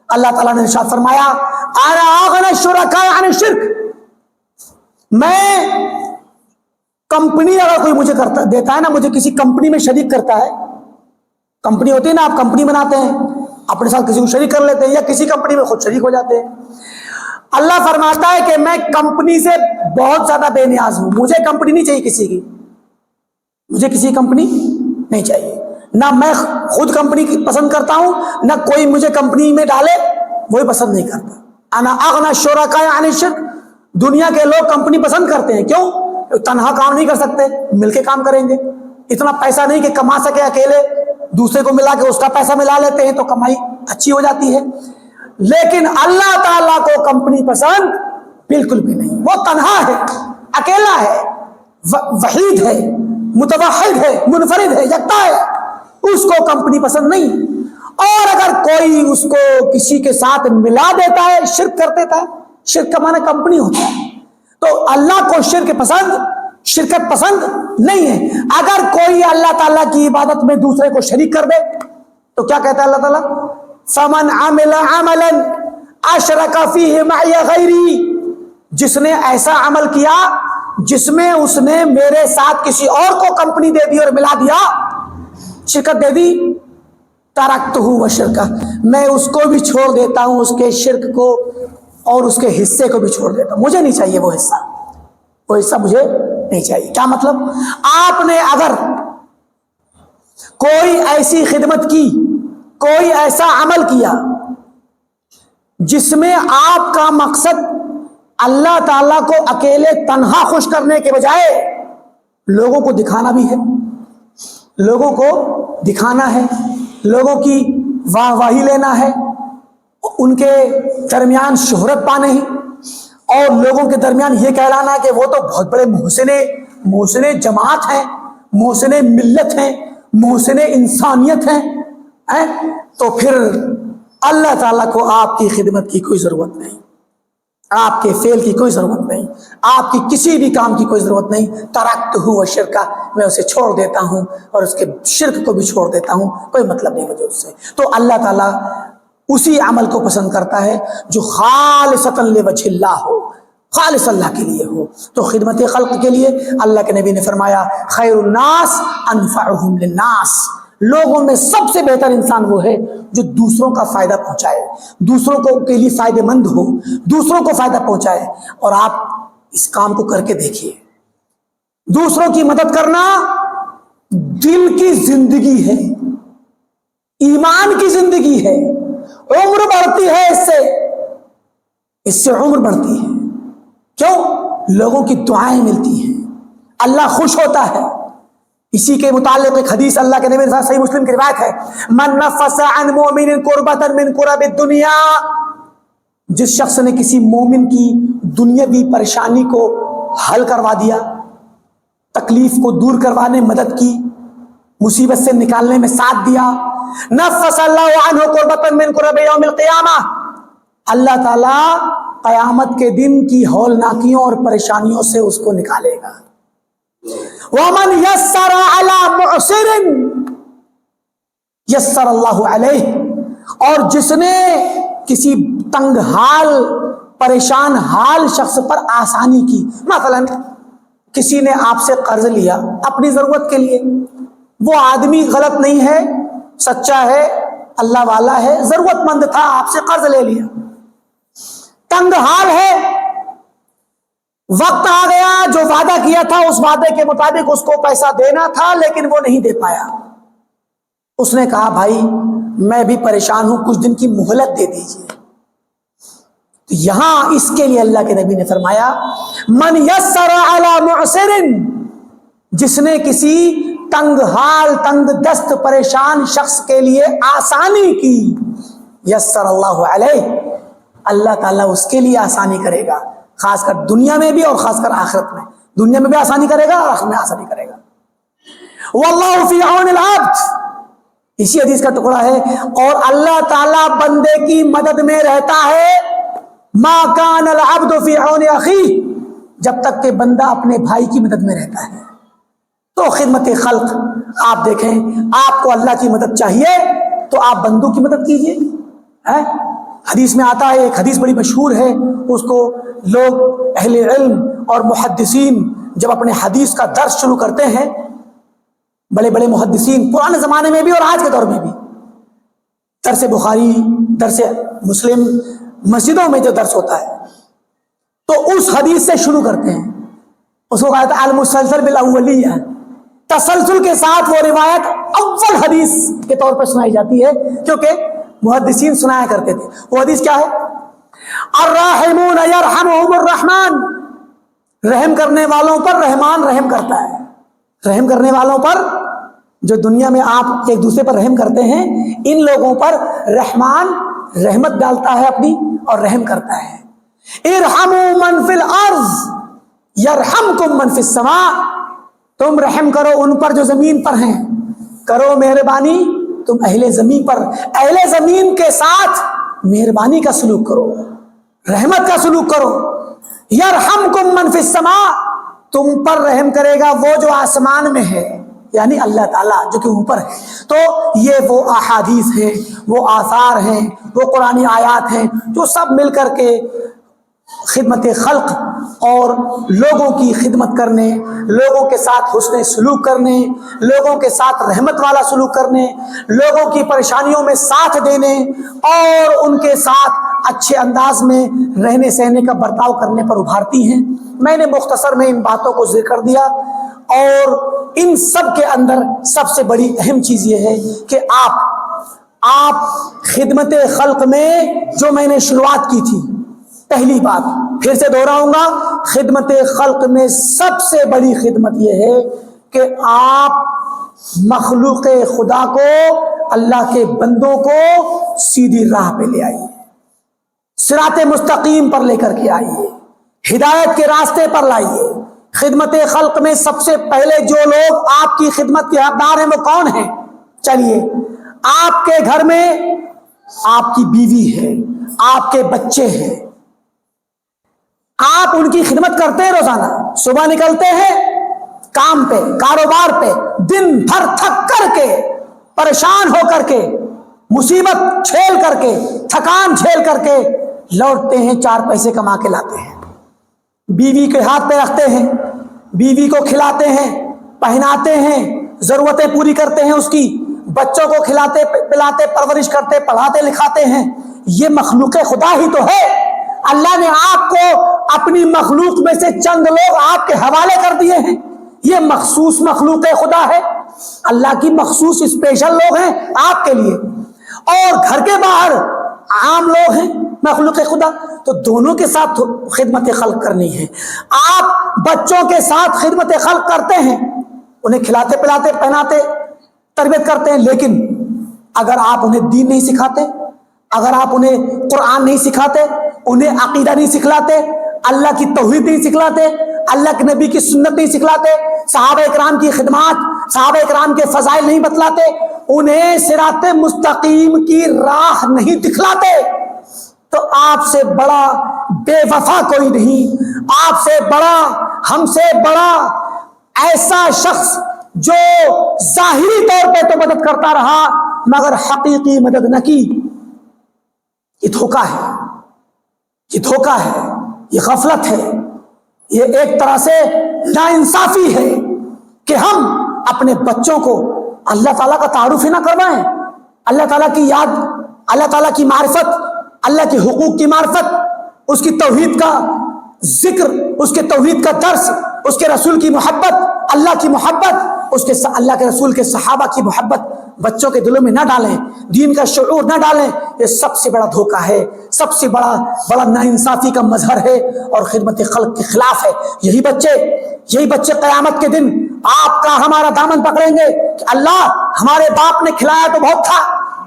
A: اللہ تعالیٰ نے ارشاد فرمایا انا اغنی الشرکاء عن الشرک, میں کمپنی اگر کوئی مجھے دیتا ہے نا, مجھے کسی کمپنی میں شریک کرتا ہے, کمپنی ہوتی ہے نا, آپ کمپنی بناتے ہیں, اپنے ساتھ کسی کو شریک کر لیتے ہیں, یا کسی کمپنی میں خود شریک ہو جاتے ہیں. اللہ فرماتا ہے کہ میں کمپنی سے بہت زیادہ بے نیاز ہوں, مجھے کمپنی نہیں چاہیے کسی کی, مجھے کسی کمپنی نہیں چاہیے, نہ میں خود کمپنی پسند کرتا ہوں, نہ کوئی مجھے کمپنی میں ڈالے وہی پسند نہیں کرتا. انا اغنی الشرکاء عن الشرک, دنیا کے لوگ کمپنی پسند کرتے ہیں, کیوں؟ تنہا کام نہیں کر سکتے, مل کے کام کریں گے, اتنا پیسہ نہیں کہ کما سکے اکیلے, دوسرے کو ملا کے اس کا پیسہ ملا لیتے ہیں تو کمائی اچھی ہو جاتی ہے. لیکن اللہ تعالیٰ کو کمپنی پسند بالکل بھی نہیں. وہ تنہا ہے, اکیلا ہے, وحید ہے, متوحد ہے, منفرد ہے, یکتا ہے, اس کو کمپنی پسند نہیں. اور اگر کوئی اس کو کسی کے ساتھ ملا دیتا ہے, شرک کر دیتا ہے, شرک کا معنی کمپنی ہوتا ہے, تو اللہ کو شرکت پسند نہیں ہے. اگر کوئی اللہ تعالیٰ کی عبادت میں دوسرے کو شریک کر دے تو کیا کہتا ہے اللہ تعالیٰ؟ فَمَنْ عَمِلَ عَمَلًا أَشْرَكَ فِيهِ مَعِيَ غَيْرِي, جس نے ایسا عمل کیا جس میں اس نے میرے ساتھ کسی اور کو کمپنی دے دی اور ملا دیا, شرکت دے دی, تَرَكْتُهُ وَشِرْكَهُ, میں اس کو بھی چھوڑ دیتا ہوں, اس کے شرک کو اور اس کے حصے کو بھی چھوڑ دیتا ہوں. مجھے نہیں چاہیے وہ حصہ مجھے نہیں چاہیے. کیا مطلب؟ آپ نے اگر کوئی ایسی خدمت کی, کوئی ایسا عمل کیا جس میں آپ کا مقصد اللہ تعالیٰ کو اکیلے تنہا خوش کرنے کے بجائے لوگوں کو دکھانا بھی ہے, لوگوں کو دکھانا ہے, لوگوں کی واہ واہی لینا ہے, ان کے درمیان شہرت پانے ہی, اور لوگوں کے درمیان یہ کہلانا کہ وہ تو بہت بڑے محسن جماعت ہیں, محسن ملت ہیں, محسن انسانیت ہیں, تو پھر اللہ تعالیٰ کو آپ کی خدمت کی کوئی ضرورت نہیں, آپ کے فعل کی کوئی ضرورت نہیں, آپ کی کسی بھی کام کی کوئی ضرورت نہیں. ترکتہ وشرکہ, میں اسے چھوڑ دیتا ہوں اور اس کے شرک کو بھی چھوڑ دیتا ہوں, کوئی مطلب نہیں مجھے اس سے. تو اللہ تعالیٰ اسی عمل کو پسند کرتا ہے جو خالصۃ لوجہ اللہ ہو, خالص اللہ کے لیے ہو. تو خدمت خلق کے لیے اللہ کے نبی نے فرمایا خیر الناس انفعہم للناس, لوگوں میں سب سے بہتر انسان وہ ہے جو دوسروں کا فائدہ پہنچائے, دوسروں کو کے لیے فائدہ مند ہو, دوسروں کو فائدہ پہنچائے. اور آپ اس کام کو کر کے دیکھیے, دوسروں کی مدد کرنا دل کی زندگی ہے, ایمان کی زندگی ہے, عمر بڑھتی ہے اس سے عمر بڑھتی ہے. کیوں؟ لوگوں کی دعائیں ملتی ہیں, اللہ خوش ہوتا ہے. اسی کے متعلق ایک حدیث اللہ کے نبی صحیح مسلم کی روایت ہے, من نفس عن مؤمن کربۃ من کرب الدنیا, جس شخص نے کسی مومن کی دنیاوی پریشانی کو حل کروا دیا, تکلیف کو دور کروانے مدد کی, مصیبت سے نکالنے میں ساتھ دیا, نفس اللہ عنہ کربۃ من کرب یوم القیامہ, اللہ تعالی قیامت کے دن کی ہولناکیوں اور پریشانیوں سے اس کو نکالے گا. وَمَنْ يَسَّرَ عَلَى مُعْسِرٍ يَسَّرَ اللَّهُ عَلَيْهِ, اور جس نے کسی تنگ حال پریشان حال شخص پر آسانی کی. مثلا کسی نے آپ سے قرض لیا اپنی ضرورت کے لیے, وہ آدمی غلط نہیں ہے, سچا ہے, اللہ والا ہے, ضرورت مند تھا, آپ سے قرض لے لیا, تنگ حال ہے, وقت آ گیا جو وعدہ کیا تھا اس وعدے کے مطابق اس کو پیسہ دینا تھا لیکن وہ نہیں دے پایا. اس نے کہا بھائی میں بھی پریشان ہوں, کچھ دن کی مہلت دے دیجیے. تو یہاں اس کے لیے اللہ کے نبی نے فرمایا من یسر علی معسر, جس نے کسی تنگ حال تنگ دست پریشان شخص کے لیے آسانی کی, یسر اللہ علیہ, اللہ تعالیٰ اس کے لیے آسانی کرے گا, خاص کر دنیا میں بھی اور خاص کر آخرت میں. دنیا میں بھی آسانی کرے گا اور آخرت میں آسانی کرے گا. واللہ فی عون العبد, اسی حدیث کا ٹکڑا ہے, اور اللہ تعالیٰ بندے کی مدد میں رہتا ہے ما کان العبد فی عون اخیہ, جب تک کہ بندہ اپنے بھائی کی مدد میں رہتا ہے. تو خدمت خلق آپ دیکھیں, آپ کو اللہ کی مدد چاہیے تو آپ بندوں کی مدد کیجیے. حدیث میں آتا ہے, ایک حدیث بڑی مشہور ہے, اس کو لوگ اہل علم اور محدثین جب اپنے حدیث کا درس شروع کرتے ہیں, بڑے بڑے محدثین پرانے زمانے میں بھی اور آج کے دور میں بھی, درس بخاری درس مسلم مسجدوں میں جو درس ہوتا ہے تو اس حدیث سے شروع کرتے ہیں. اس کو کہا تھا المسلسل بالاولیہ, تسلسل کے ساتھ وہ روایت اول حدیث کے طور پر سنائی جاتی ہے کیونکہ محدثین سنایا کرتے تھے. وہ حدیث کیا ہے؟ الراحمون یرحمہم الرحمن, رحم کرنے والوں پر رحمان رحم کرتا ہے. رحم کرنے والوں پر, جو دنیا میں آپ ایک دوسرے پر رحم کرتے ہیں, ان لوگوں پر رحمان رحمت ڈالتا ہے اپنی اور رحم کرتا ہے. ارحموا من فی الارض یرحمکم من فی السماء، تم رحم کرو ان پر جو زمین پر ہیں، کرو مہربانی تم اہل زمین پر، اہل زمین کے ساتھ مہربانی کا سلوک کرو، رحمت کا سلوک کرو۔ یرحمکم من فی السماء، تم پر رحم کرے گا وہ جو آسمان میں ہے، یعنی اللہ تعالیٰ جو کہ اوپر ہے۔ تو یہ وہ احادیث ہیں، وہ آثار ہیں، وہ قرآنی آیات ہیں جو سب مل کر کے خدمت خلق اور لوگوں کی خدمت کرنے، لوگوں کے ساتھ حسن سلوک کرنے، لوگوں کے ساتھ رحمت والا سلوک کرنے، لوگوں کی پریشانیوں میں ساتھ دینے اور ان کے ساتھ اچھے انداز میں رہنے سہنے کا برتاؤ کرنے پر ابھارتی ہیں۔ میں نے مختصر میں ان باتوں کو ذکر کر دیا، اور ان سب کے اندر سب سے بڑی اہم چیز یہ ہے کہ آپ خدمت خلق میں جو میں نے شروعات کی تھی، پہلی بات پھر سے دہراؤں گا، خدمت خلق میں سب سے بڑی خدمت یہ ہے کہ آپ مخلوق خدا کو، اللہ کے بندوں کو سیدھی راہ پہ لے آئیے، صراط مستقیم پر لے کر کے آئیے، ہدایت کے راستے پر لائیے۔ خدمت خلق میں سب سے پہلے جو لوگ آپ کی خدمت کے حقدار ہیں وہ کون ہیں؟ چلیے، آپ کے گھر میں آپ کی بیوی ہے، آپ کے بچے ہیں، آپ ان کی خدمت کرتے ہیں روزانہ، صبح نکلتے ہیں کام پہ، کاروبار پہ، دن بھر تھک کر کے، پریشان ہو کر کے، مصیبت جھیل کر کے، تھکان جھیل کر کے لوٹتے ہیں، 4 پیسے کما کے لاتے ہیں، بیوی کے ہاتھ پہ رکھتے ہیں، بیوی کو کھلاتے ہیں، پہناتے ہیں، ضرورتیں پوری کرتے ہیں اس کی، بچوں کو کھلاتے پلاتے پرورش کرتے پڑھاتے لکھاتے ہیں۔ یہ مخلوق خدا ہی تو ہے۔ اللہ نے آپ کو اپنی مخلوق میں سے چند لوگ آپ کے حوالے کر دیے ہیں، یہ مخصوص مخلوق خدا ہے، اللہ کی مخصوص اسپیشل لوگ ہیں آپ کے لیے، اور گھر کے باہر عام لوگ ہیں مخلوق خدا، تو دونوں کے ساتھ خدمت خلق کرنی ہے۔ آپ بچوں کے ساتھ خدمت خلق کرتے ہیں، انہیں کھلاتے پلاتے پہناتے تربیت کرتے ہیں، لیکن اگر آپ انہیں دین نہیں سکھاتے، اگر آپ انہیں قرآن نہیں سکھاتے، انہیں عقیدہ نہیں سکھلاتے، اللہ کی توحید نہیں سکھلاتے، اللہ کے نبی کی سنت نہیں سکھلاتے، صحابہ اکرام کی خدمات، صحابہ اکرام کے فضائل نہیں بتلاتے، انہیں صراط مستقیم کی راہ نہیں دکھلاتے، تو آپ سے بڑا بے وفا کوئی نہیں، آپ سے بڑا، ہم سے بڑا ایسا شخص جو ظاہری طور پہ تو مدد کرتا رہا مگر حقیقی مدد نہ کی، یہ دھوکہ ہے، یہ دھوکہ ہے، یہ غفلت ہے، یہ ایک طرح سے ناانصافی ہے کہ ہم اپنے بچوں کو اللہ تعالیٰ کا تعارف ہی نہ کروائیں، اللہ تعالیٰ کی یاد، اللہ تعالیٰ کی معرفت، اللہ کے حقوق کی معرفت، اس کی توحید کا ذکر، اس کے توحید کا درس، اس کے رسول کی محبت، اللہ کی محبت، اس کے اللہ کے رسول کے صحابہ کی محبت بچوں کے دلوں میں نہ ڈالیں، دین کا شعور نہ ڈالیں، یہ سب سے بڑا دھوکہ ہے، سب سے بڑا ناانصافی کا مظہر ہے اور خدمت خلق کے خلاف ہے۔ یہی بچے قیامت کے دن آپ کا ہمارا دامن پکڑیں گے کہ اللہ ہمارے باپ نے کھلایا تو بہت تھا،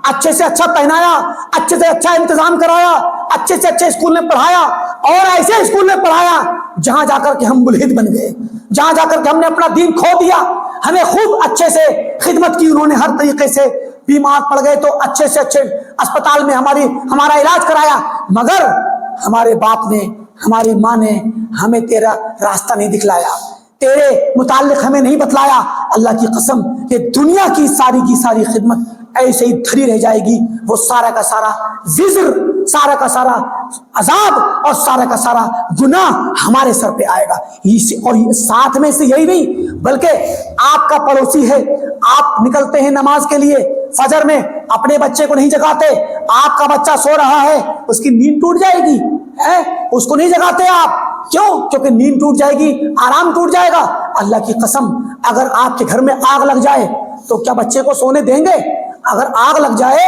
A: اچھے سے اچھا پہنایا، اچھے سے اچھا انتظام کرایا، اچھے سے اچھے اسکول میں پڑھایا، اور ایسے اسکول میں پڑھایا جہاں جا کر کے ہم ملحد بن گئے، جہاں جا کر کے ہم نے اپنا دین کھو دیا، ہمیں خوب اچھے سے خدمت کی انہوں نے، ہر طریقے سے، بیمار پڑ گئے تو اچھے سے اچھے اسپتال میں ہمارا علاج کرایا، مگر ہمارے باپ نے، ہماری ماں نے ہمیں تیرا راستہ نہیں دکھلایا، تیرے متعلق ہمیں نہیں بتلایا۔ اللہ کی قسم یہ دنیا کی ساری خدمت ایسے ہی دھری رہ جائے گی، وہ سارا کا سارا وزر، سارا کا سارا عذاب اور سارا کا سارا گناہ ہمارے سر پہ آئے گا۔ اور ساتھ میں سے یہی نہیں بلکہ آپ کا پڑوسی ہے، آپ نکلتے ہیں نماز کے لیے، فجر میں اپنے بچے کو نہیں جگاتے، آپ کا بچہ سو رہا ہے، اس کی نیند ٹوٹ جائے گی، اس کو نہیں جگاتے آپ، کیوں؟ کیونکہ نیند ٹوٹ جائے گی، آرام ٹوٹ جائے گا۔ اللہ کی قسم اگر آپ کے گھر میں آگ لگ جائے تو کیا بچے کو سونے دیں گے؟ اگر آگ لگ جائے،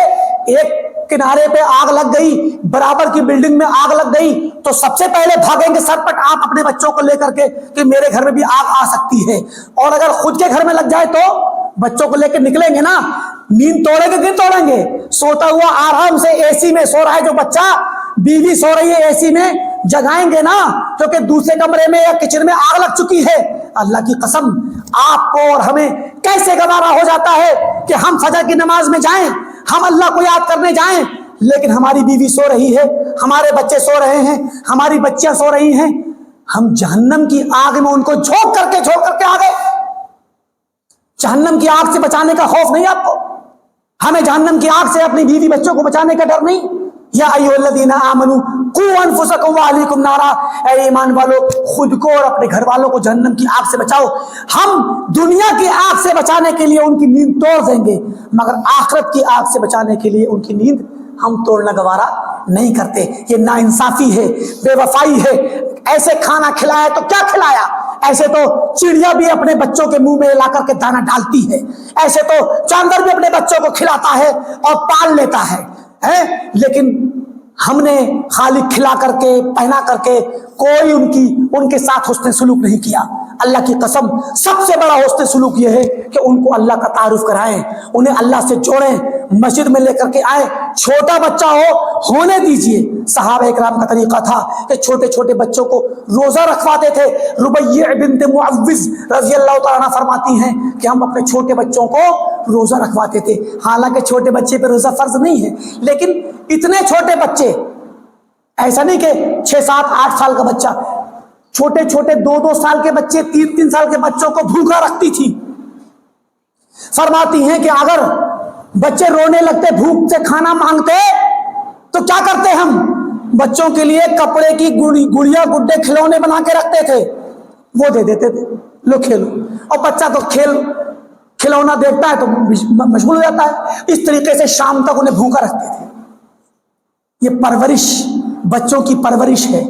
A: ایک کنارے پہ آگ لگ گئی، برابر کی بلڈنگ میں آگ لگ گئی، تو سب سے پہلے بھاگیں گے سرپٹ آپ اپنے بچوں کو لے کر کے کہ میرے گھر میں بھی آگ آ سکتی ہے۔ اور اگر خود کے گھر میں لگ جائے تو بچوں کو لے کے نکلیں گے نا، نیند توڑیں گے کہ توڑیں گے؟ سوتا ہوا آرام سے اے سی میں سو رہا ہے جو بچہ، بیوی سو رہی ہے اے سی میں، جگائیں گے نا کیونکہ دوسرے کمرے میں یا کچن میں آگ لگ چکی ہے. اللہ کی قسم آپ کو اور ہمیں کیسے گوارا ہو جاتا ہے کہ ہم فجر کی نماز میں جائیں, ہم اللہ کو یاد کرنے جائیں, لیکن ہماری بیوی سو رہی ہے, ہمارے بچے سو رہے ہیں, ہماری بچیاں سو رہی ہیں, ہم جہنم کی آگ میں ان کو جھونک کر کے آ گئے. جہنم کی آگ سے بچانے کا خوف نہیں آپ کو؟ ہمیں جہنم کی آگ سے اپنی بیوی بچوں کو بچانے کا ڈر نہیں؟ یا ایھا الذین آمنوا قوا انفسکم واہلیکم نارا, اے ایمان والو خود کو اور اپنے گھر والوں کو جہنم کی آگ سے بچاؤ. ہم دنیا کی آگ سے بچانے کے لیے ان کی نیند توڑ دیں گے, مگر آخرت کی آگ سے بچانے کے لیے ان کی نیند ہم توڑنا گوارا نہیں کرتے. یہ ناانصافی ہے, بے وفائی ہے. ایسے کھانا کھلایا تو کیا کھلایا؟ ایسے تو چڑیا بھی اپنے بچوں کے منہ میں لا کر کے دانا ڈالتی ہے, ایسے تو جانور بھی اپنے بچوں کو کھلاتا ہے اور پال لیتا ہے, لیکن ہم نے خالی کھلا کر کے پہنا کر کے کوئی ان کے ساتھ حسن سلوک نہیں کیا. اللہ کی قسم سب سے بڑا حسن سلوک یہ ہے کہ ان کو اللہ کا تعارف کرائیں, انہیں اللہ سے جوڑیں, مسجد میں لے کر کے آئیں. چھوٹا بچہ ہونے دیجئے. صحابہ اکرام کا طریقہ تھا کہ چھوٹے چھوٹے بچوں کو روزہ رکھواتے تھے. ربیع بنت معوذ رضی اللہ تعالیٰ عنہ فرماتی ہیں کہ ہم اپنے چھوٹے بچوں کو روزہ رکھواتے تھے. حالانکہ چھوٹے بچے پہ روزہ فرض نہیں ہے, لیکن اتنے چھوٹے بچے, ایسا نہیں کہ 6, 7, 8 سال کا بچہ, چھوٹے چھوٹے 2 سال کے بچے, 3 سال کے بچوں کو بھوکا رکھتی تھی. فرماتی ہیں کہ اگر بچے رونے لگتے, بھوک سے کھانا مانگتے, تو کیا کرتے ہم؟ بچوں کے لیے کپڑے کی گڑیا گڈے کھلونے بنا کے رکھتے تھے, وہ دے دیتے تھے, لو کھیلو. اور بچہ تو کھلونا دیکھتا ہے تو مشغول ہو جاتا ہے. اس طریقے سے شام تک انہیں بھوکا رکھتے تھے. یہ پرورش بچوں کی پرورش ہے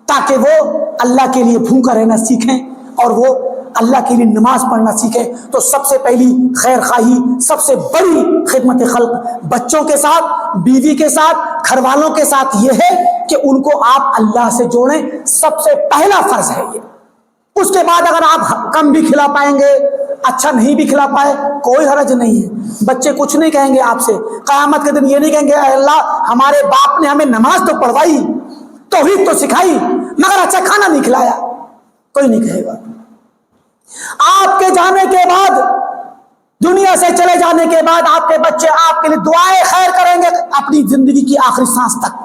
A: تاکہ وہ اللہ کے لیے بھوکا رہنا سیکھیں اور وہ اللہ کے لیے نماز پڑھنا سیکھیں. تو سب سے پہلی خیر خواہی, سب سے بڑی خدمت خلق بچوں کے ساتھ, بیوی کے ساتھ, گھر والوں کے ساتھ یہ ہے کہ ان کو آپ اللہ سے جوڑیں. سب سے پہلا فرض ہے یہ. اس کے بعد اگر آپ کم بھی کھلا پائیں گے, اچھا نہیں بھی کھلا پائے, کوئی حرج نہیں ہے. بچے کچھ نہیں کہیں گے آپ سے. قیامت کے دن یہ نہیں کہیں گے اے اللہ ہمارے باپ نے ہمیں نماز تو پڑھوائی, توحید تو سکھائی, مگر اچھا کھانا نہیں کھلایا. کوئی نہیں کہے گا. آپ کے جانے کے بعد, دنیا سے چلے جانے کے بعد, آپ کے بچے آپ کے لیے دعائیں خیر کریں گے اپنی زندگی کی آخری سانس تک.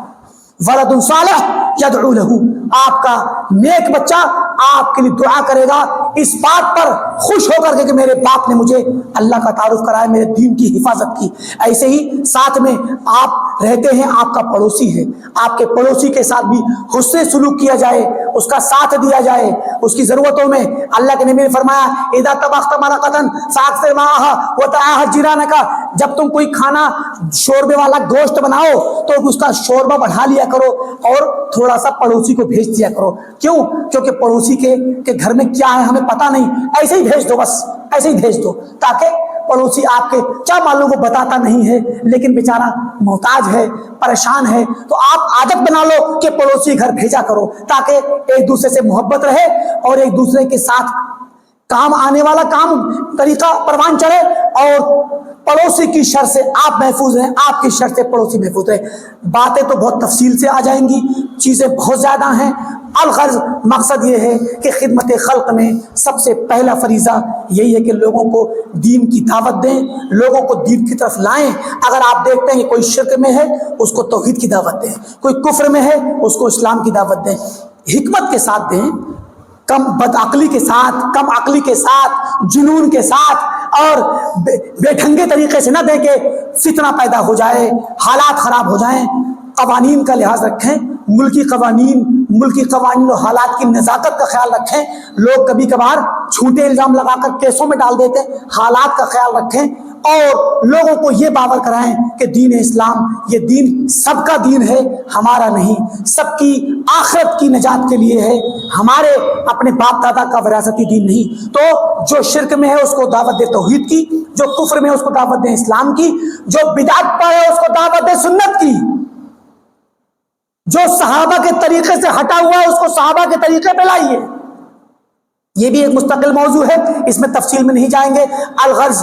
A: ولد صالح یدعو لہ, آپ کا نیک بچہ آپ کے لیے دعا کرے گا اس بات پر خوش ہو کر کے کہ میرے باپ نے مجھے اللہ کا تعارف کرایا, میرے دین کی حفاظت کی. ایسے ہی ساتھ میں آپ رہتے ہیں, آپ کا پڑوسی ہے, آپ کے پڑوسی کے ساتھ بھی حسن سلوک کیا جائے, اس کا ساتھ دیا جائے, اس کی ضرورتوں میں. اللہ کے نبی نے فرمایا اذا طبخت مرقۃ فاکثر ماءها وتعاهد جيرانك, جب تم کوئی کھانا شوربے والا گوشت بناؤ تو اس کا شوربہ بڑھا لیا کرو اور تھوڑا سا پڑوسی کو بھیج دیا کرو. کیوں؟ کیونکہ پڑوسی کے گھر میں کیا ہے ہمیں پتہ نہیں, ایسے ہی بھیج دو, بس ایسے ہی بھیج دو, تاکہ پڑوسی آپ کے کیا معلوم وہ بتاتا نہیں ہے لیکن بیچارہ محتاج ہے, پریشان ہے, تو آپ عادت بنا لو کہ پڑوسی گھر بھیجا کرو تاکہ ایک دوسرے سے محبت رہے اور ایک دوسرے کے ساتھ کام آنے والا کام طریقہ پروان چڑھے اور پڑوسی کی شر سے آپ محفوظ ہیں, آپ کی شر سے پڑوسی محفوظ رہے. باتیں تو بہت تفصیل سے آ جائیں گی, چیزیں بہت زیادہ ہیں. الغرض مقصد یہ ہے کہ خدمت خلق میں سب سے پہلا فریضہ یہی ہے کہ لوگوں کو دین کی دعوت دیں, لوگوں کو دین کی طرف لائیں. اگر آپ دیکھتے ہیں کہ کوئی شرک میں ہے اس کو توحید کی دعوت دیں, کوئی کفر میں ہے اس کو اسلام کی دعوت دیں, حکمت کے ساتھ دیں, کم بد عقلی کے ساتھ, کم عقلی کے ساتھ, جنون کے ساتھ اور بے ڈھنگے طریقے سے نہ دیں کہ فتنہ پیدا ہو جائے, حالات خراب ہو جائیں. قوانین کا لحاظ رکھیں, ملکی قوانین و حالات کی نزاکت کا خیال رکھیں. لوگ کبھی کبھار جھوٹے الزام لگا کر کیسوں میں ڈال دیتے, حالات کا خیال رکھیں اور لوگوں کو یہ باور کرائیں کہ دین اسلام یہ دین سب کا دین ہے, ہمارا نہیں, سب کی آخرت کی نجات کے لیے ہے, ہمارے اپنے باپ دادا کا وراثتی دین نہیں. تو جو شرک میں ہے اس کو دعوت دے توحید کی, جو کفر میں ہے اس کو دعوت دے اسلام کی, جو بدعت پر ہے اس کو دعوت دے سنت کی, جو صحابہ کے طریقے سے ہٹا ہوا ہے اس کو صحابہ کے طریقے پہ لائیے. یہ بھی ایک مستقل موضوع ہے, اس میں تفصیل میں نہیں جائیں گے. الغرض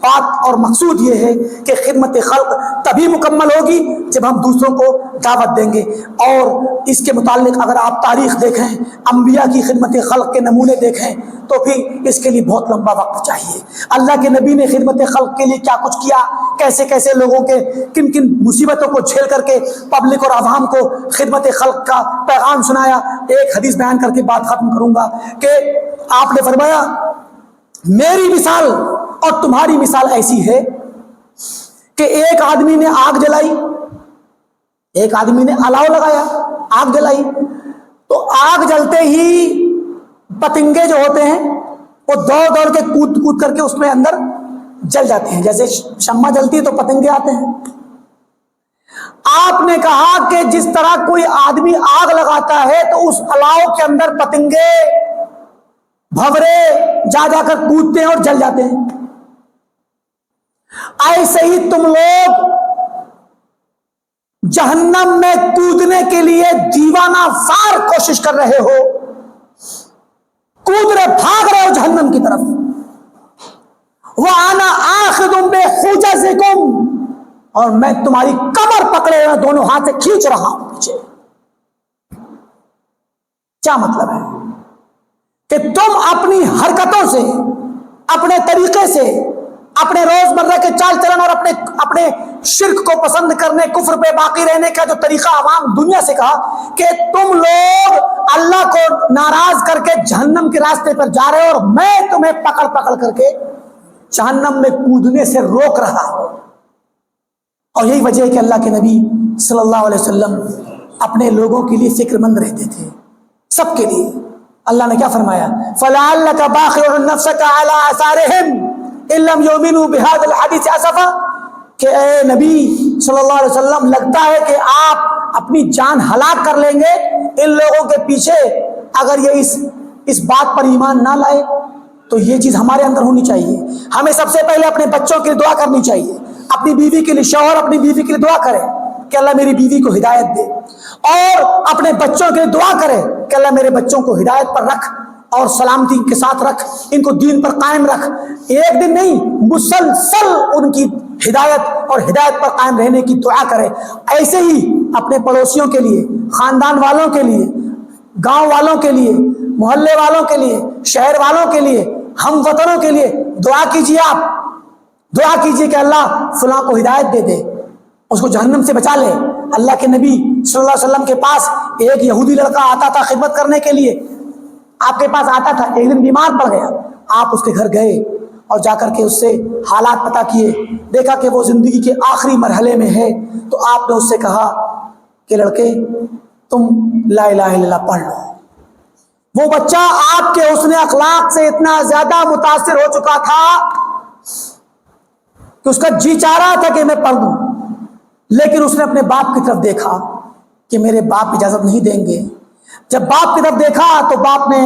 A: بات اور مقصود یہ ہے کہ خدمت خلق تبھی مکمل ہوگی جب ہم دوسروں کو دعوت دیں گے. اور اس کے متعلق اگر آپ تاریخ دیکھیں، انبیاء کی خدمت خلق کے نمونے دیکھیں، تو پھر اس کے لیے بہت لمبا وقت چاہیے. اللہ کے نبی نے خدمت خلق کے لیے کیا کچھ کیا، کیسے کیسے لوگوں کے کن کن مصیبتوں کو جھیل کر کے پبلک اور عوام کو خدمت خلق کا پیغام سنایا. ایک حدیث بیان کر کے بات ختم کروں گا کہ آپ نے فرمایا میری مثال اور تمہاری مثال ایسی ہے کہ ایک آدمی نے آگ جلائی، ایک آدمی نے الاؤ لگایا، آگ جلائی، تو آگ جلتے ہی پتنگے جو ہوتے ہیں وہ دوڑ دوڑ کے کود کود کر کے اس میں اندر جل جاتے ہیں. جیسے شمع جلتی ہے تو پتنگے آتے ہیں. آپ نے کہا کہ جس طرح کوئی آدمی آگ لگاتا ہے تو اس الاؤ کے اندر پتنگے بھنورے جا جا کر کودتے ہیں اور جل جاتے ہیں، ایسے ہی تم لوگ جہنم میں کودنے کے لیے دیوانہ وار کوشش کر رہے ہو، کود رہے، بھاگ رہے ہو جہنم کی طرف. وَأَنَا آخِذٌ بِحُجَزِكُمْ، اور میں تمہاری کمر پکڑے ہوئے دونوں ہاتھ سے کھینچ رہا ہوں پیچھے. کیا مطلب ہے کہ تم اپنی حرکتوں سے، اپنے طریقے سے، اپنے روزمرہ کے چال چلن اور اپنے شرک کو پسند کرنے، کفر پہ باقی رہنے کا جو طریقہ عوام دنیا سے کہا کہ تم لوگ اللہ کو ناراض کر کے جہنم کے راستے پر جا رہے ہو، اور میں تمہیں پکڑ پکڑ کر کے جہنم میں کودنے سے روک رہا ہوں. اور یہی وجہ ہے کہ اللہ کے نبی صلی اللہ علیہ وسلم اپنے لوگوں کے لیے فکر مند رہتے تھے، سب کے لیے. اللہ نے کیا فرمایا؟ فَلَعَلَّكَ بَاخِعٌ نَفْسَكَ عَلَىٰ آثَارِهِمْ إِن لَّمْ يُؤْمِنُوا بِهَٰذَا الْحَدِيثِ أَسَفًا، کہ اے نبی صلی اللہ علیہ وسلم لگتا ہے کہ آپ اپنی جان ہلاک کر لیں گے ان لوگوں کے پیچھے اگر یہ اس بات پر ایمان نہ لائے. تو یہ چیز ہمارے اندر ہونی چاہیے. ہمیں سب سے پہلے اپنے بچوں کے لیے دعا کرنی چاہیے، اپنی بیوی کے لیے، شوہر اپنی بیوی کے لیے دعا کرے کہ اللہ میری بیوی کو ہدایت دے، اور اپنے بچوں کے لیے دعا کرے کہ اللہ میرے بچوں کو ہدایت پر رکھ اور سلامتی کے ساتھ رکھ، ان کو دین پر قائم رکھ. ایک دن نہیں، مسلسل ان کی ہدایت اور ہدایت پر قائم رہنے کی دعا کرے. ایسے ہی اپنے پڑوسیوں کے لیے، خاندان والوں کے لیے، گاؤں والوں کے لیے، محلے والوں کے لیے، شہر والوں کے لیے، ہم وطنوں کے لیے دعا کیجیے. آپ دعا کیجیے کہ اللہ فلاں کو ہدایت دے دے، اس کو جہنم سے بچا لے. اللہ کے نبی صلی اللہ علیہ وسلم کے پاس ایک یہودی لڑکا آتا تھا خدمت کرنے کے لیے، آپ کے پاس آتا تھا، ایک دن بیمار پڑ گیا. آپ اس کے گھر گئے اور جا کر کے اس سے حالات پتہ کیے، دیکھا کہ وہ زندگی کے آخری مرحلے میں ہے. تو آپ نے اس سے کہا کہ لڑکے تم لا الہ الا اللہ پڑھ لو. وہ بچہ آپ کے حسن اخلاق سے اتنا زیادہ متاثر ہو چکا تھا کہ اس کا جی چاہ رہا تھا کہ میں پڑھ دوں، لیکن اس نے اپنے باپ کی طرف دیکھا کہ میرے باپ اجازت نہیں دیں گے. جب باپ کی طرف دیکھا تو باپ نے،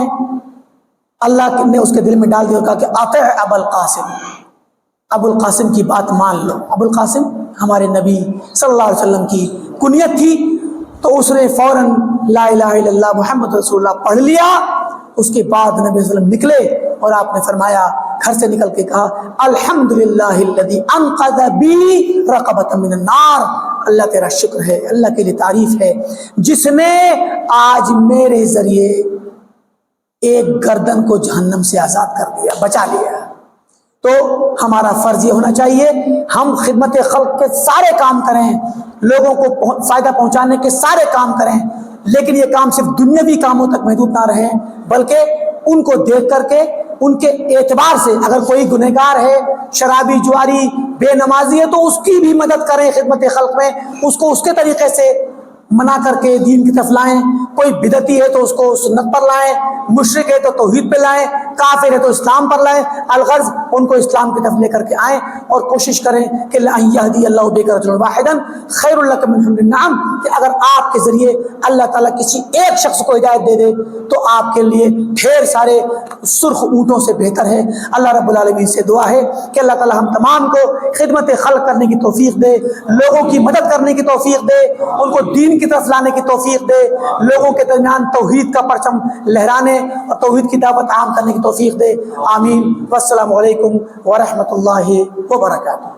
A: اللہ نے اس کے دل میں ڈال دیا اور کہا کہ اطع ابا القاسم، ابو القاسم کی بات مان لو. ابو القاسم ہمارے نبی صلی اللہ علیہ وسلم کی کنیت تھی. تو اس نے فوراً لا الہ الا اللہ محمد رسول اللہ پڑھ لیا. اس کے بعد نبی صلی اللہ علیہ وسلم نکلے اور آپ نے فرمایا، گھر سے نکل کے کہا الحمدللہ الذی انقذ بی رقبۃ من النار، اللہ تیرا شکر ہے، اللہ کے لیے تعریف ہے جس نے آج میرے ذریعے ایک گردن کو جہنم سے آزاد کر دیا، بچا لیا. تو ہمارا فرض یہ ہونا چاہیے ہم خدمت خلق کے سارے کام کریں، لوگوں کو فائدہ پہنچانے کے سارے کام کریں، لیکن یہ کام صرف دنیاوی کاموں تک محدود نہ رہیں، بلکہ ان کو دیکھ کر کے ان کے اعتبار سے اگر کوئی گنہگار ہے، شرابی، جواری، بے نمازی ہے تو اس کی بھی مدد کریں خدمت خلق میں، اس کو اس کے طریقے سے منع کر کے دین کی طرف لائیں. کوئی بدعتی ہے تو اس کو سنت پر لائیں، مشرک ہے تو توحید پہ لائیں، کافر ہے تو اسلام پر لائیں. الغرض ان کو اسلام کی طرف لے کر کے آئیں اور کوشش کریں کہ لَأَن يَهْدِيَ اللَّهُ بِكَ رَجُلًا وَاحِدًا خَيْرٌ لَكَ مِنْ حُمْرِ النَّعَمِ، کہ اگر آپ کے ذریعے اللہ تعالیٰ کسی ایک شخص کو ہدایت دے دے تو آپ کے لیے ڈھیر سارے سرخ اونٹوں سے بہتر ہے. اللہ رب العالمین سے دعا ہے کہ اللہ تعالیٰ ہم تمام کو خدمت خلق کرنے کی توفیق دے، لوگوں کی مدد کرنے کی توفیق دے، ان کو دین کی طرف لانے کی توفیق دے، لوگوں لوگوں کے درمیان توحید کا پرچم لہرانے اور توحید کی دعوت عام کرنے کی توفیق دے. آمین. والسلام علیکم ورحمۃ اللہ وبرکاتہ.